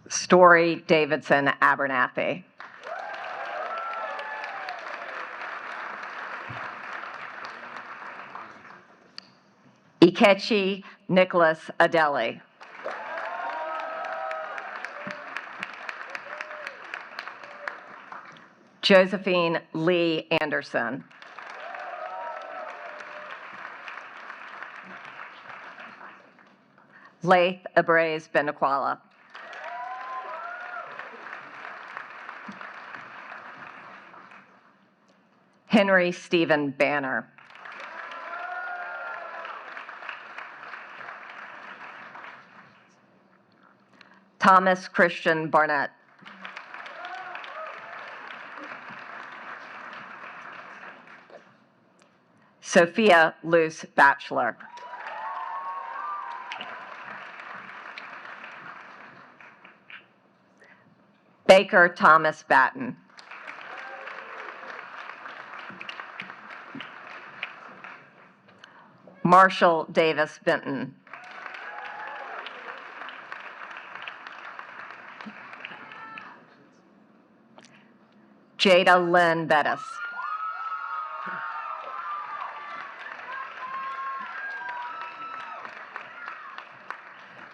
Story Davidson Abernathy. Ikechi Nicholas Adeli. Josephine Lee Anderson. Laith Abraze Benaquala. Henry Stephen Banner. Thomas Christian Barnett. Sophia Luce Batchelor. Baker Thomas Batten. Marshall Davis Benton. Jada Lynn Bettis.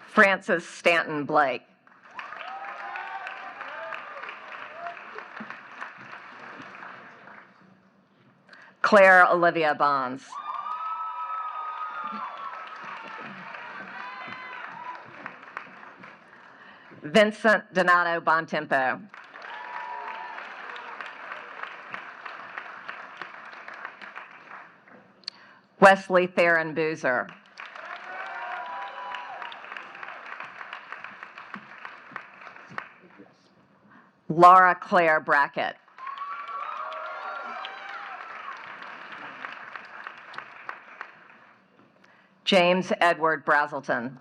Francis Stanton Blake. Claire Olivia Bonds. Vincent Donato Bontempo. Wesley Theron Boozer. Laura Claire Brackett. James Edward Brazelton.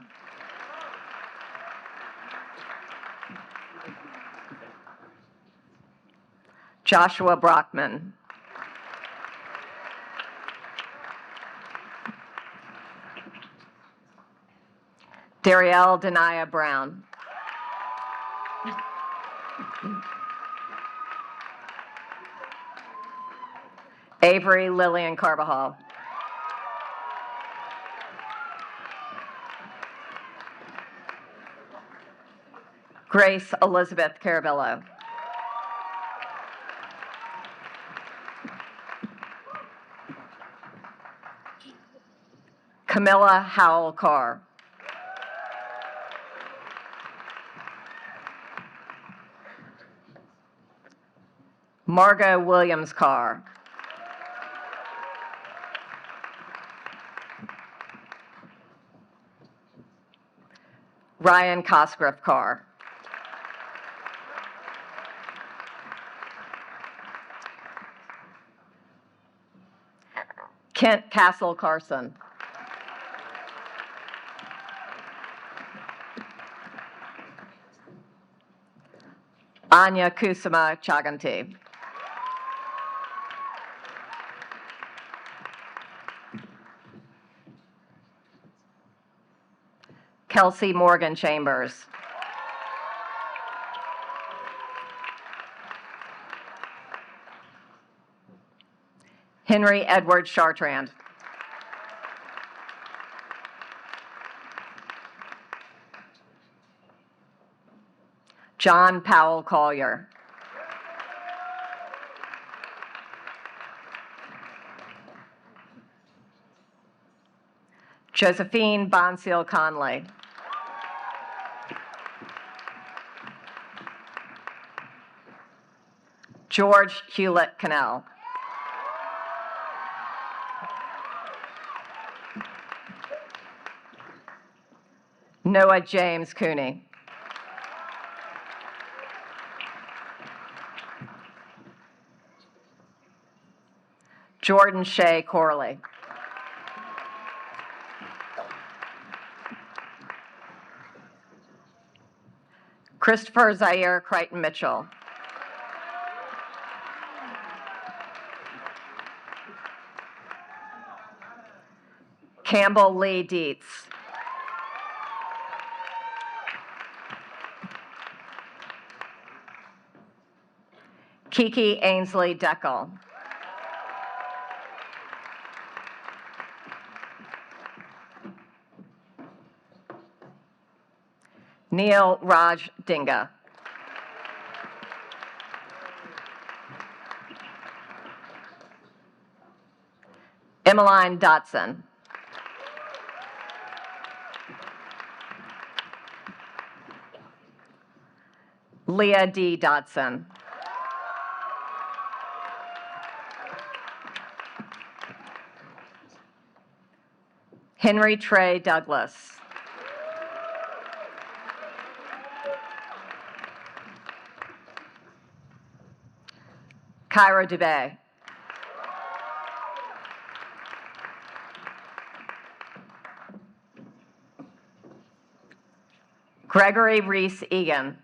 Joshua Brockman. Darielle Denaya Brown. Avery Lillian Carbajal. Grace Elizabeth Caravello. Camilla Howell Carr. Margot Williams Carr. Ryan Cosgrove Carr. Kent Castle Carson. Anya Kusuma Chaganti. Kelsey Morgan Chambers. Henry Edward Chartrand. John Powell Collier. Josephine Bonseal Conley. George Hewlett Cannell. Noah James Cooney. Jordan Shea Corley. Christopher Zaire Crichton Mitchell. Campbell Lee Dietz. Kiki Ainsley Deckel. Neil Raj Dinga. Emmeline Dotson. Leah D. Dodson. Henry Trey Douglas. Kyra Dubé. Gregory Reese Egan.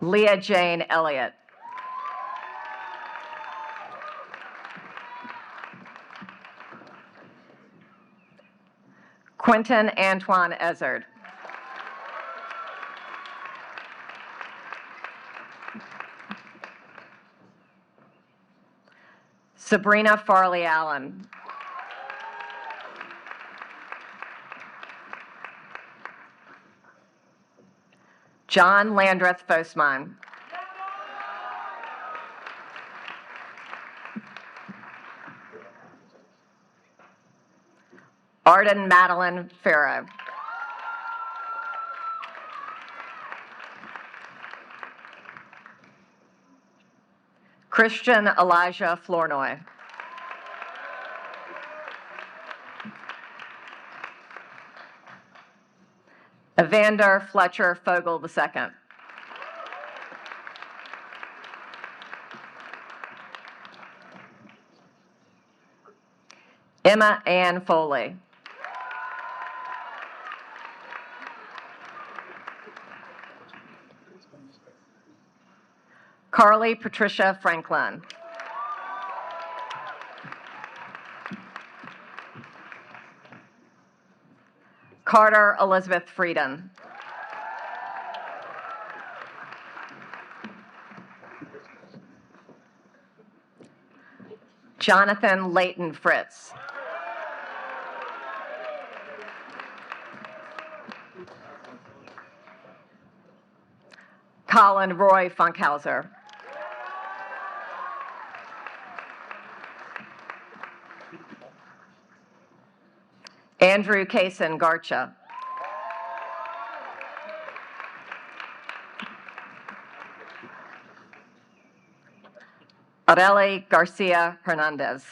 Leah Jane Elliott. Quentin Antoine Ezard. Sabrina Farley Allen. John Landreth Fosmine. Arden Madeline Farrow. Christian Elijah Flournoy. Evander Fletcher Fogel II. Emma Ann Foley. Carly Patricia Franklin. Carter Elizabeth Frieden. Jonathan Leighton Fritz. Colin Roy Funkhauser. Andrew Kaysen Garcha. Areli Garcia Hernandez.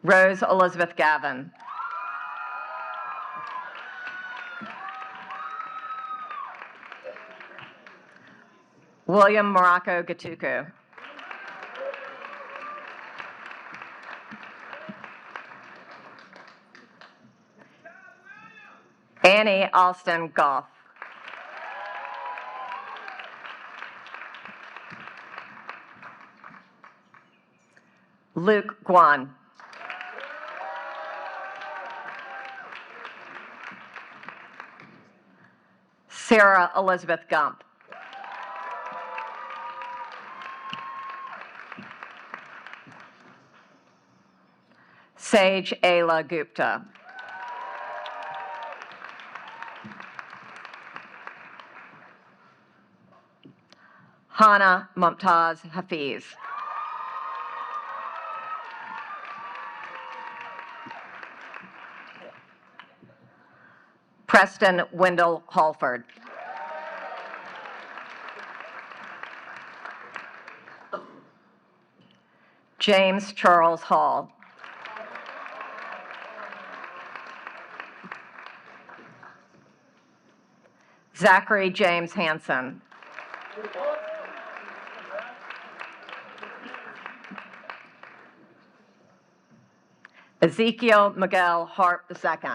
Rose Elizabeth Gavin. William Morocco Gatuku. Annie Alston Goff. Luke Guan. Sarah Elizabeth Gump. Sage Ayla Gupta. Hana Mumtaz Hafiz. Preston Wendell Halford. James Charles Hall. Zachary James Hansen. Ezekiel Miguel Harp II.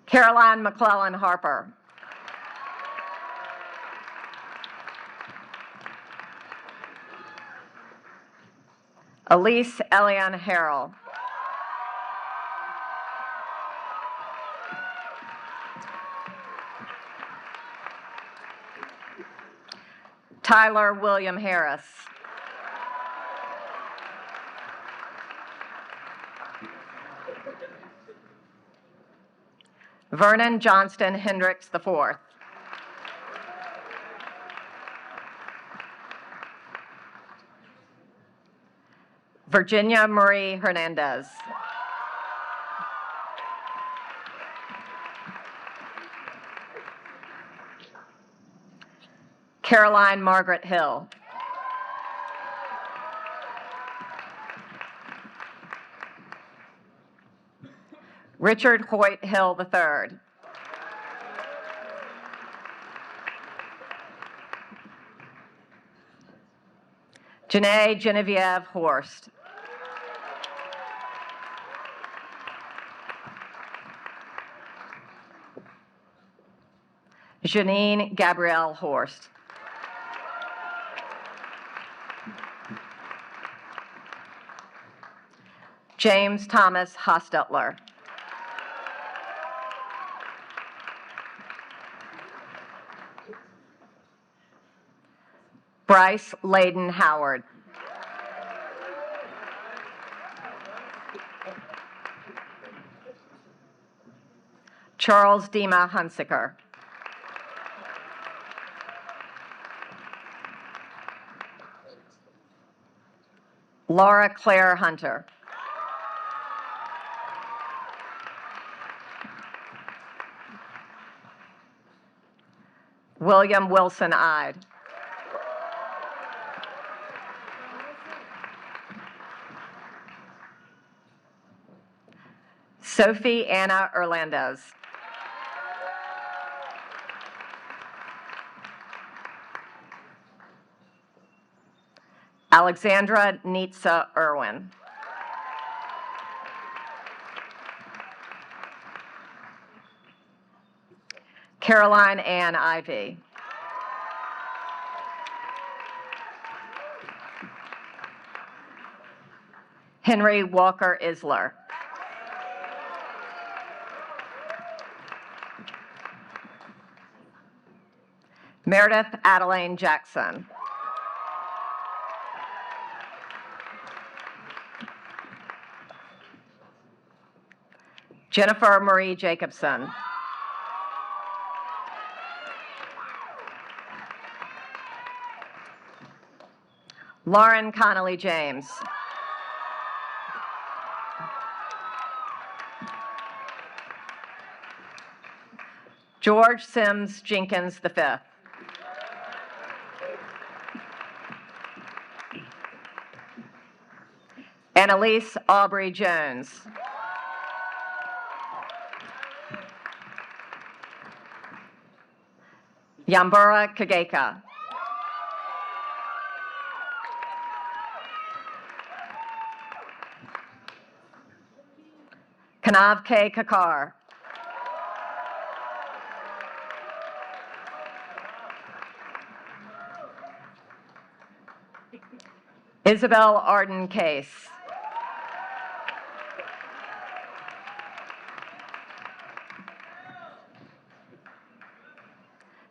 Caroline McClellan Harper. Elise Elian Harrell. Tyler William Harris. Vernon Johnston Hendricks IV. Virginia Marie Hernandez. Caroline Margaret Hill. Richard Hoyt Hill III. Janae Genevieve Horst. Janine Gabrielle Horst. James Thomas Hostetler. Bryce Layden Howard. Charles Dima Hunsiker. Laura Claire Hunter. William Wilson Ide. Sophie Anna Erlandez. Alexandra Nitsa Irwin. Caroline Ann Ivy. Henry Walker Isler. Meredith Adeline Jackson. Jennifer Marie Jacobson. Lauren Connolly James. George Sims Jenkins V. Annalise Aubrey Jones. Yambura Kageka. Kanav K. Kakar. Isabel Arden Case.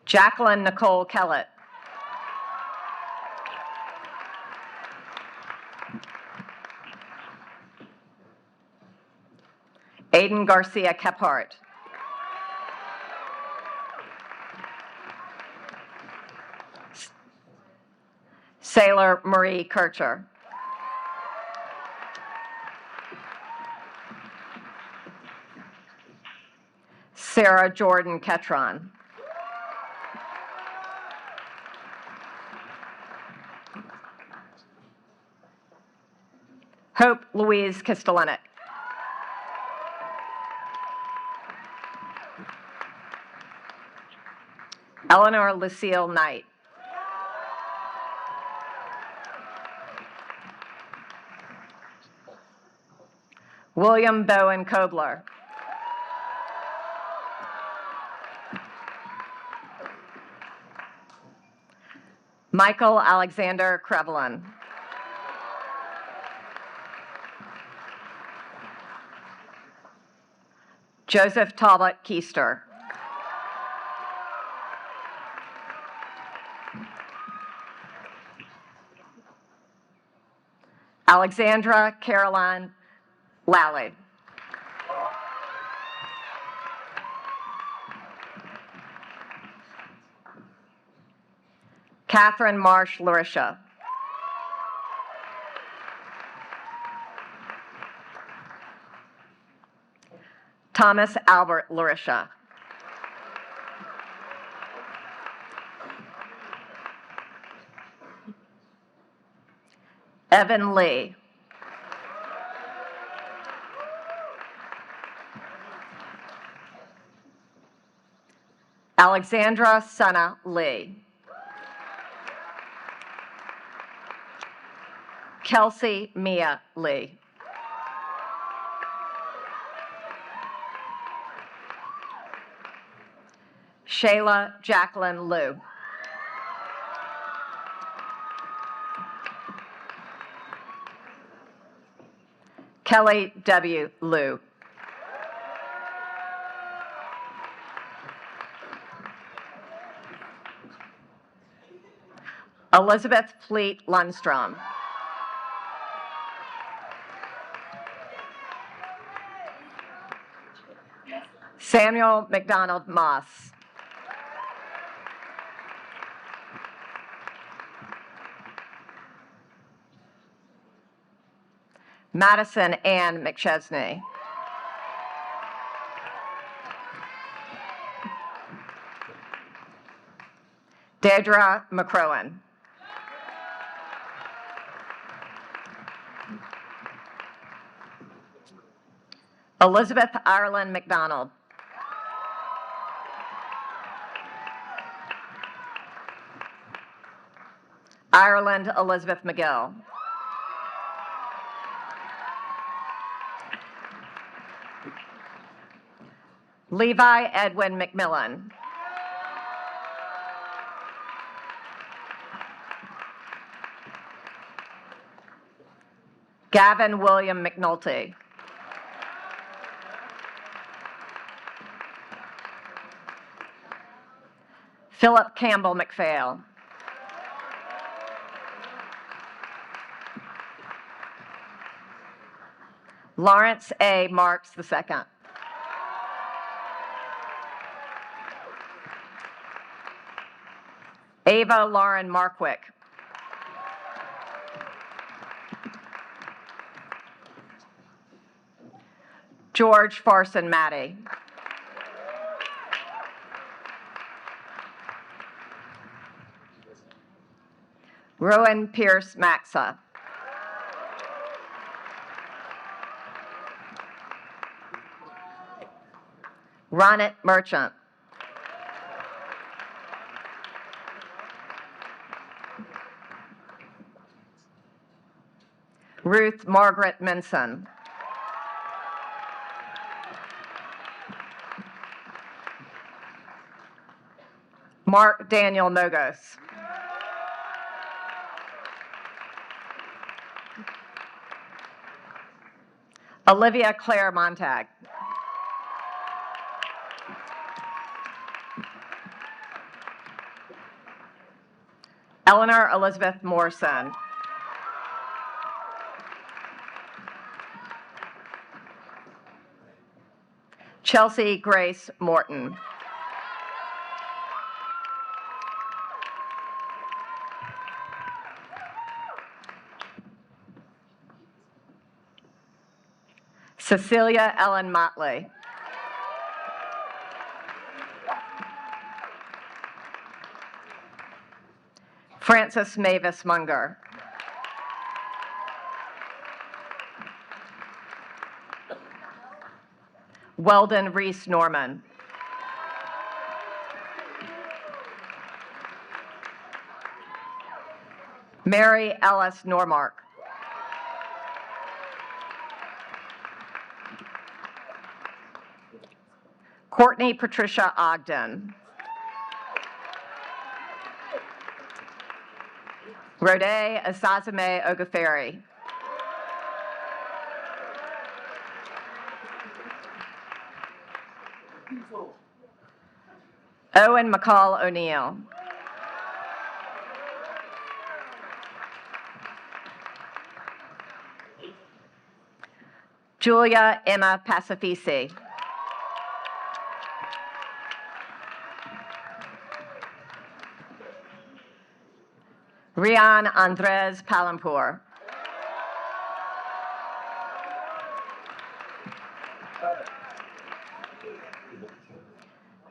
Jacqueline Nicole Kellett. Aiden Garcia Kephart. Sailor Marie Kircher. Sarah Jordan Ketron. Hope Louise Kostelenik. Eleanor Lucille Knight. William Bowen Kobler. Michael Alexander Krevelin. Joseph Talbot Keister. Alexandra Caroline Lally. Catherine Marsh Larisha. Thomas Albert Larisha. Evan Lee. Alexandra Sana Lee. Kelsey Mia Lee. Shayla Jacqueline Liu. Kelly W. Liu. Elizabeth Fleet Lundstrom. Samuel McDonald Moss. Madison Ann McChesney. Deidre McCrowan. Elizabeth Ireland McDonald. Ireland Elizabeth McGill. Levi Edwin McMillan. Gavin William McNulty. Philip Campbell McPhail. Lawrence A. Marks II. Ava Lauren Markwick. George Farson Matty. Rowan Pierce Maxa. Ronit Merchant. Ruth Margaret Minson. Mark Daniel Mogos. Olivia Claire Montag. Eleanor Elizabeth Morrison. Chelsea Grace Morton. Cecilia Ellen Motley. Frances Mavis Munger. Weldon Reese Norman. Mary Ellis Normark. Courtney Patricia Ogden. Rode Asazime Ogaferi. Owen McCall O'Neill. Julia Emma Pacifici. Rian Andres Palampour.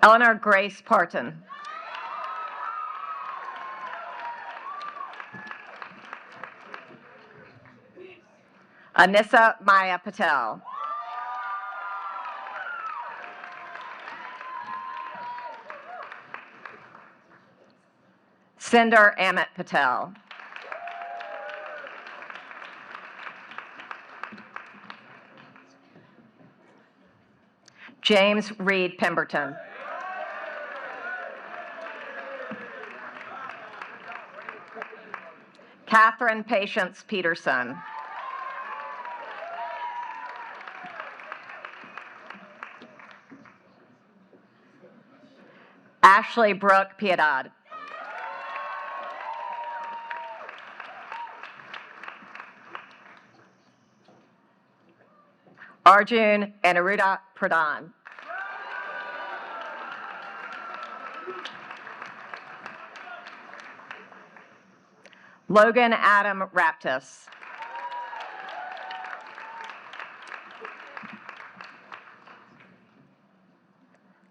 Eleanor Grace Parton. Anissa Maya Patel. Cinder Amit Patel. James Reed Pemberton. Catherine Patience Peterson. Ashley Brooke Piedad. Arjun Aniruddha Pradhan. Logan Adam Raptis.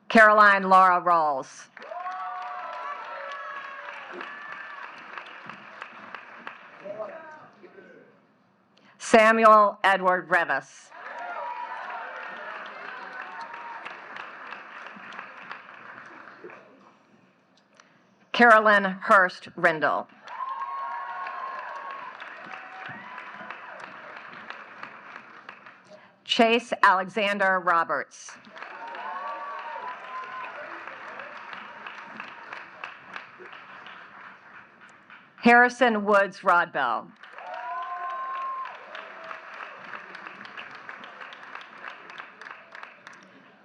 Caroline Laura Rawls. Samuel Edward Revis. Carolyn Hurst Rendell. Chase Alexander Roberts. Harrison Woods Rodbell.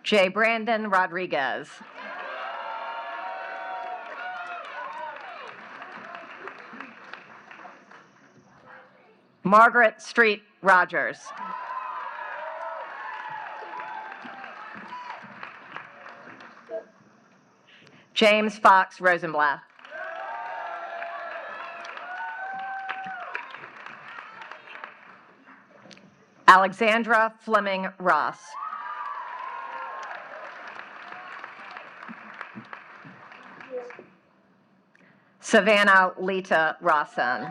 J. Brandon Rodriguez. Margaret Street Rogers. James Fox Rosenblatt. Alexandra Fleming Ross. Savannah Lita Rawson.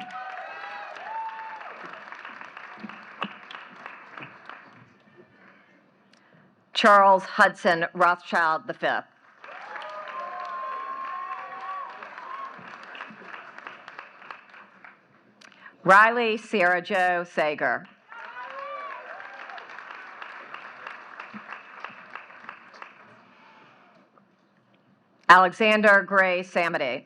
Charles Hudson Rothschild V. Riley Sierra Jo Sager. Alexander Gray Samity.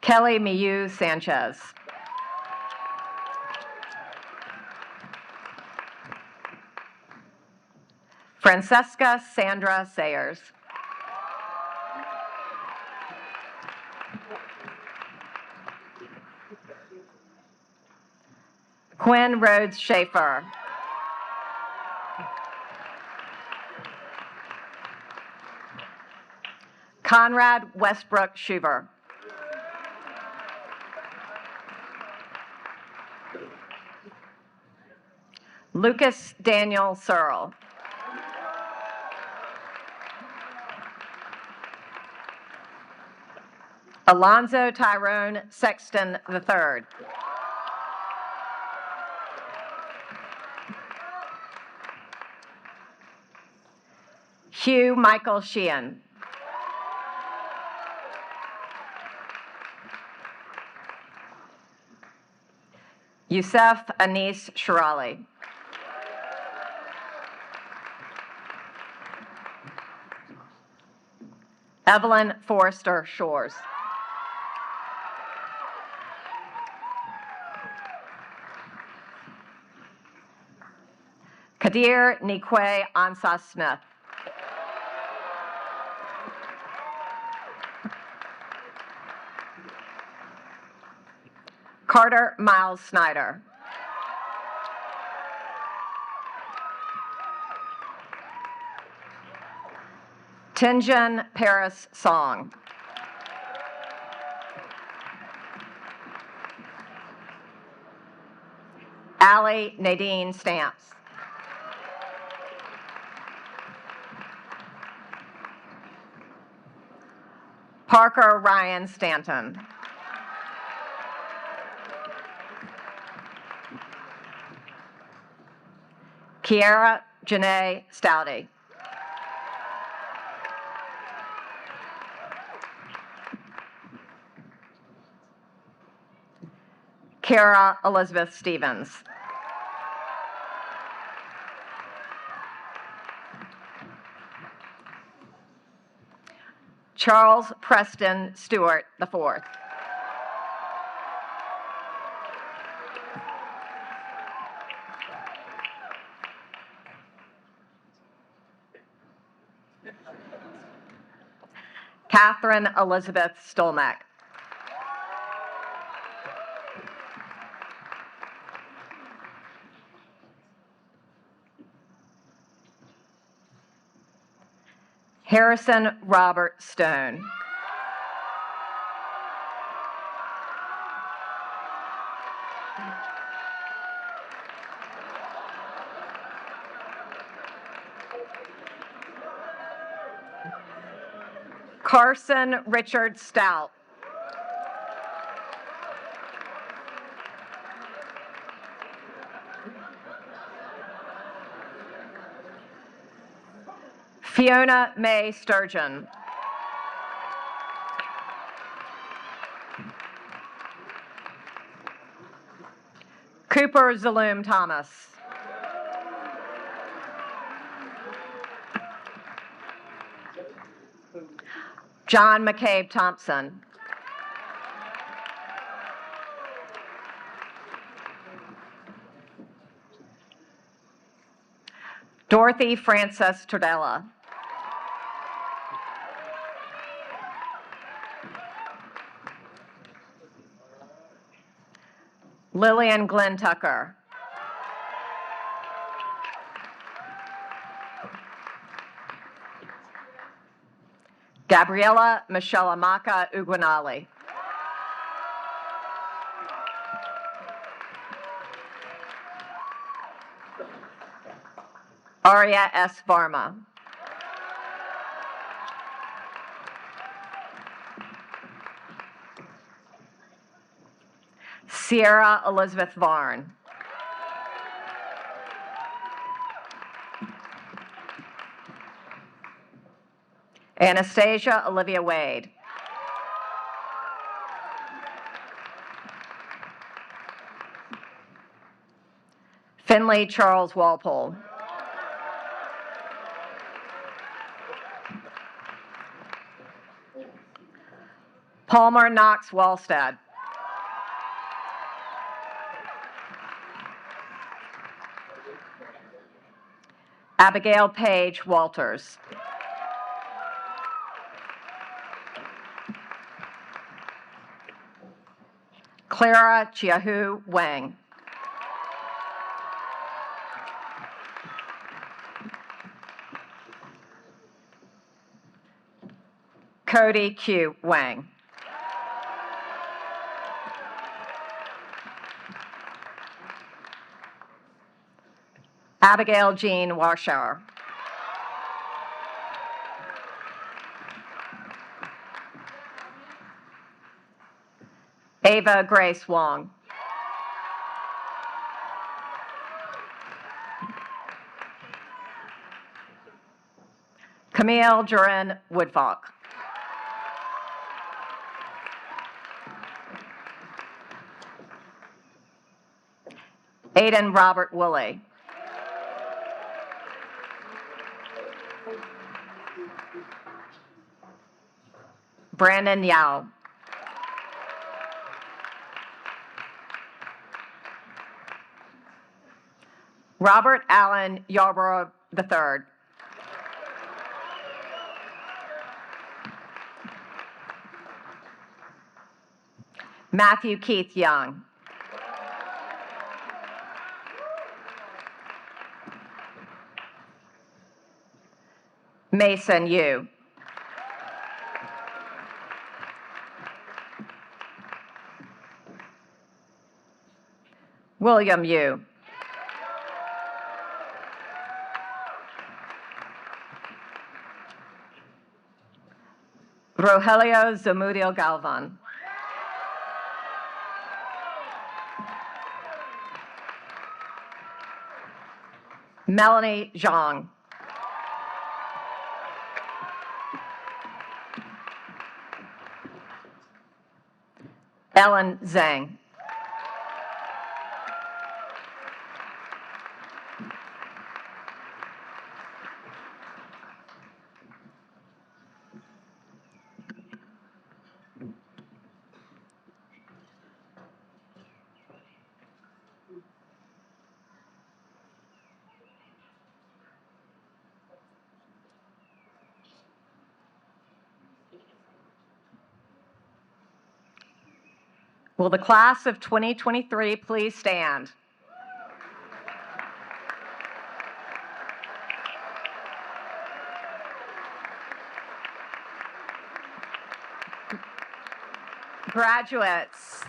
Kelly Miyu Sanchez. Francesca Sandra Sayers. Quinn Rhodes Schaefer. Conrad Westbrook Schuver. Lucas Daniel Searle. Alonzo Tyrone Sexton III. Hugh Michael Sheehan. Youssef Anis Shirali. Evelyn Forrester Shores. Kadir Nikwe Ansah Smith. Carter Miles Snyder. Tinjin Paris Song. Allie Nadine Stamps. Parker Ryan Stanton. Kiara Janae Stouty. Kara Elizabeth Stevens. Charles Preston Stewart IV. Catherine Elizabeth Stolmack. Harrison Robert Stone. Carson Richard Stout. Fiona May Sturgeon. Cooper Zaloom Thomas. John McCabe Thompson. Dorothy Frances Tordella. Lillian Glenn Tucker. Gabriella Michelle Amaka Uguanali. Arya S. Varma. Sierra Elizabeth Varn. Anastasia Olivia Wade. Finley Charles Walpole. Palmer Knox Wallstad. Abigail Page Walters. Clara Chiahu Wang. Cody Q. Wang. Abigail Jean Warschauer. Ava Grace Wong. Camille Duran Woodfalk. Aiden Robert Woolley. Brandon Yao. Robert Allen Yarborough III. Matthew Keith Young. Mason Yu. William Yu. Rogelio Zamudio Galvan. Melanie Zhang. Ellen Zhang. Will the class of 2023 please stand? Graduates,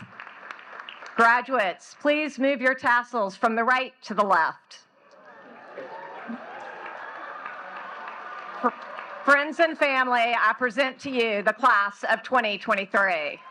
please move your tassels from the right to the left. Friends and family, I present to you the class of 2023.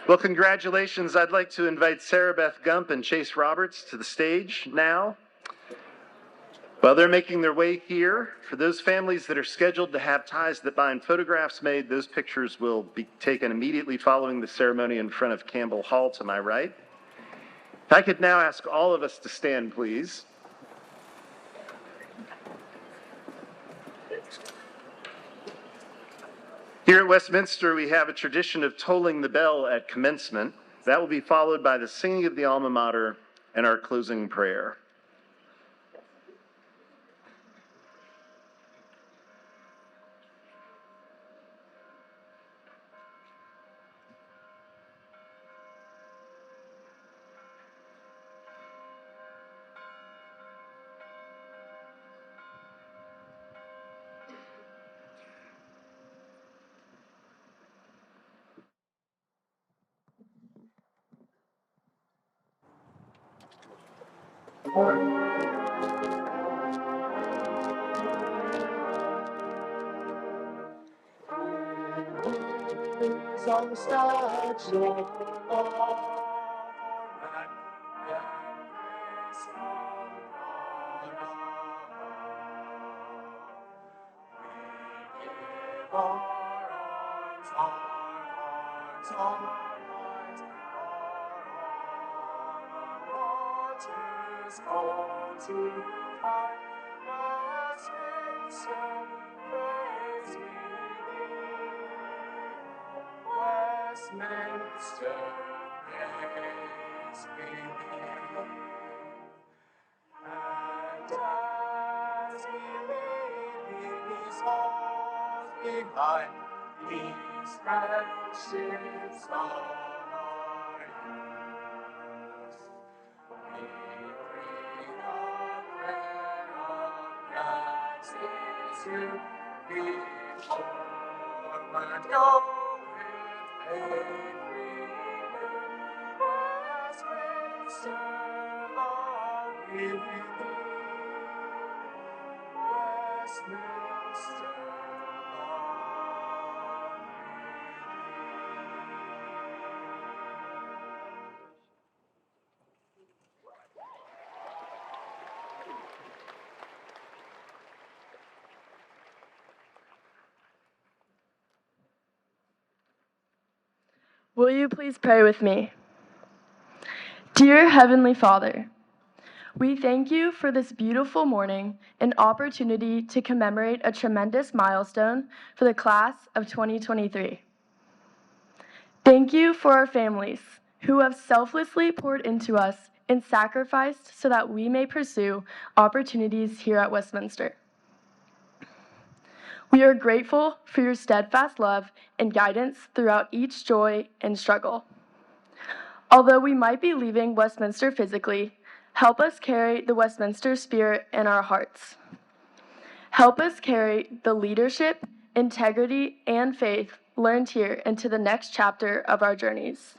Well, congratulations. I'd like to invite Sarah Beth Gump and Chase Roberts to the stage now. While they're making their way here, for those families that are scheduled to have ties that bind photographs made, those pictures will be taken immediately following the ceremony in front of Campbell Hall to my right. If I could now ask all of us to stand, please. Here at Westminster, we have a tradition of tolling the bell at commencement. That will be followed by the singing of the alma mater and our closing prayer. On the stars, Lord, for man, and grace from God above. We give our arms, our hearts, our minds, our waters, all to find Westminster, praise we Westminster, praise we and as we leave these halls behind, these friendships of our youth, we bring a prayer of gratitude before we're going every Westminster, long we Westminster, long Will you please pray with me? Dear Heavenly Father, we thank you for this beautiful morning and opportunity to commemorate a tremendous milestone for the class of 2023. Thank you for our families who have selflessly poured into us and sacrificed so that we may pursue opportunities here at Westminster. We are grateful for your steadfast love and guidance throughout each joy and struggle. Although we might be leaving Westminster physically, help us carry the Westminster spirit in our hearts. Help us carry the leadership, integrity, and faith learned here into the next chapter of our journeys.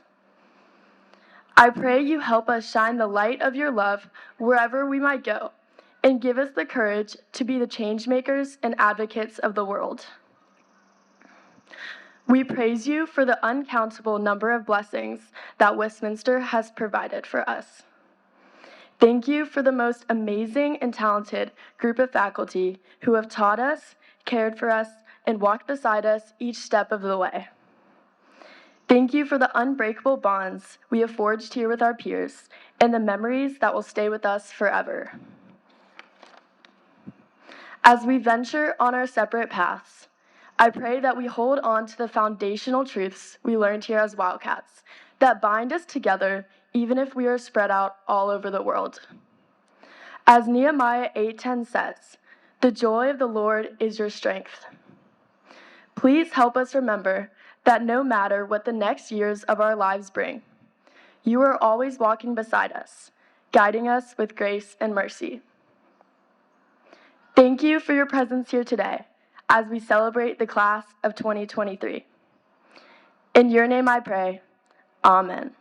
I pray you help us shine the light of your love wherever we might go, and give us the courage to be the change makers and advocates of the world. We praise you for the uncountable number of blessings that Westminster has provided for us. Thank you for the most amazing and talented group of faculty who have taught us, cared for us, and walked beside us each step of the way. Thank you for the unbreakable bonds we have forged here with our peers and the memories that will stay with us forever. As we venture on our separate paths, I pray that we hold on to the foundational truths we learned here as Wildcats that bind us together even if we are spread out all over the world. As Nehemiah 8:10 says, "The joy of the Lord is your strength." Please help us remember that no matter what the next years of our lives bring, you are always walking beside us, guiding us with grace and mercy. Thank you for your presence here today as we celebrate the class of 2023. In your name I pray, Amen.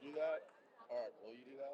Do that? All right, will you do that?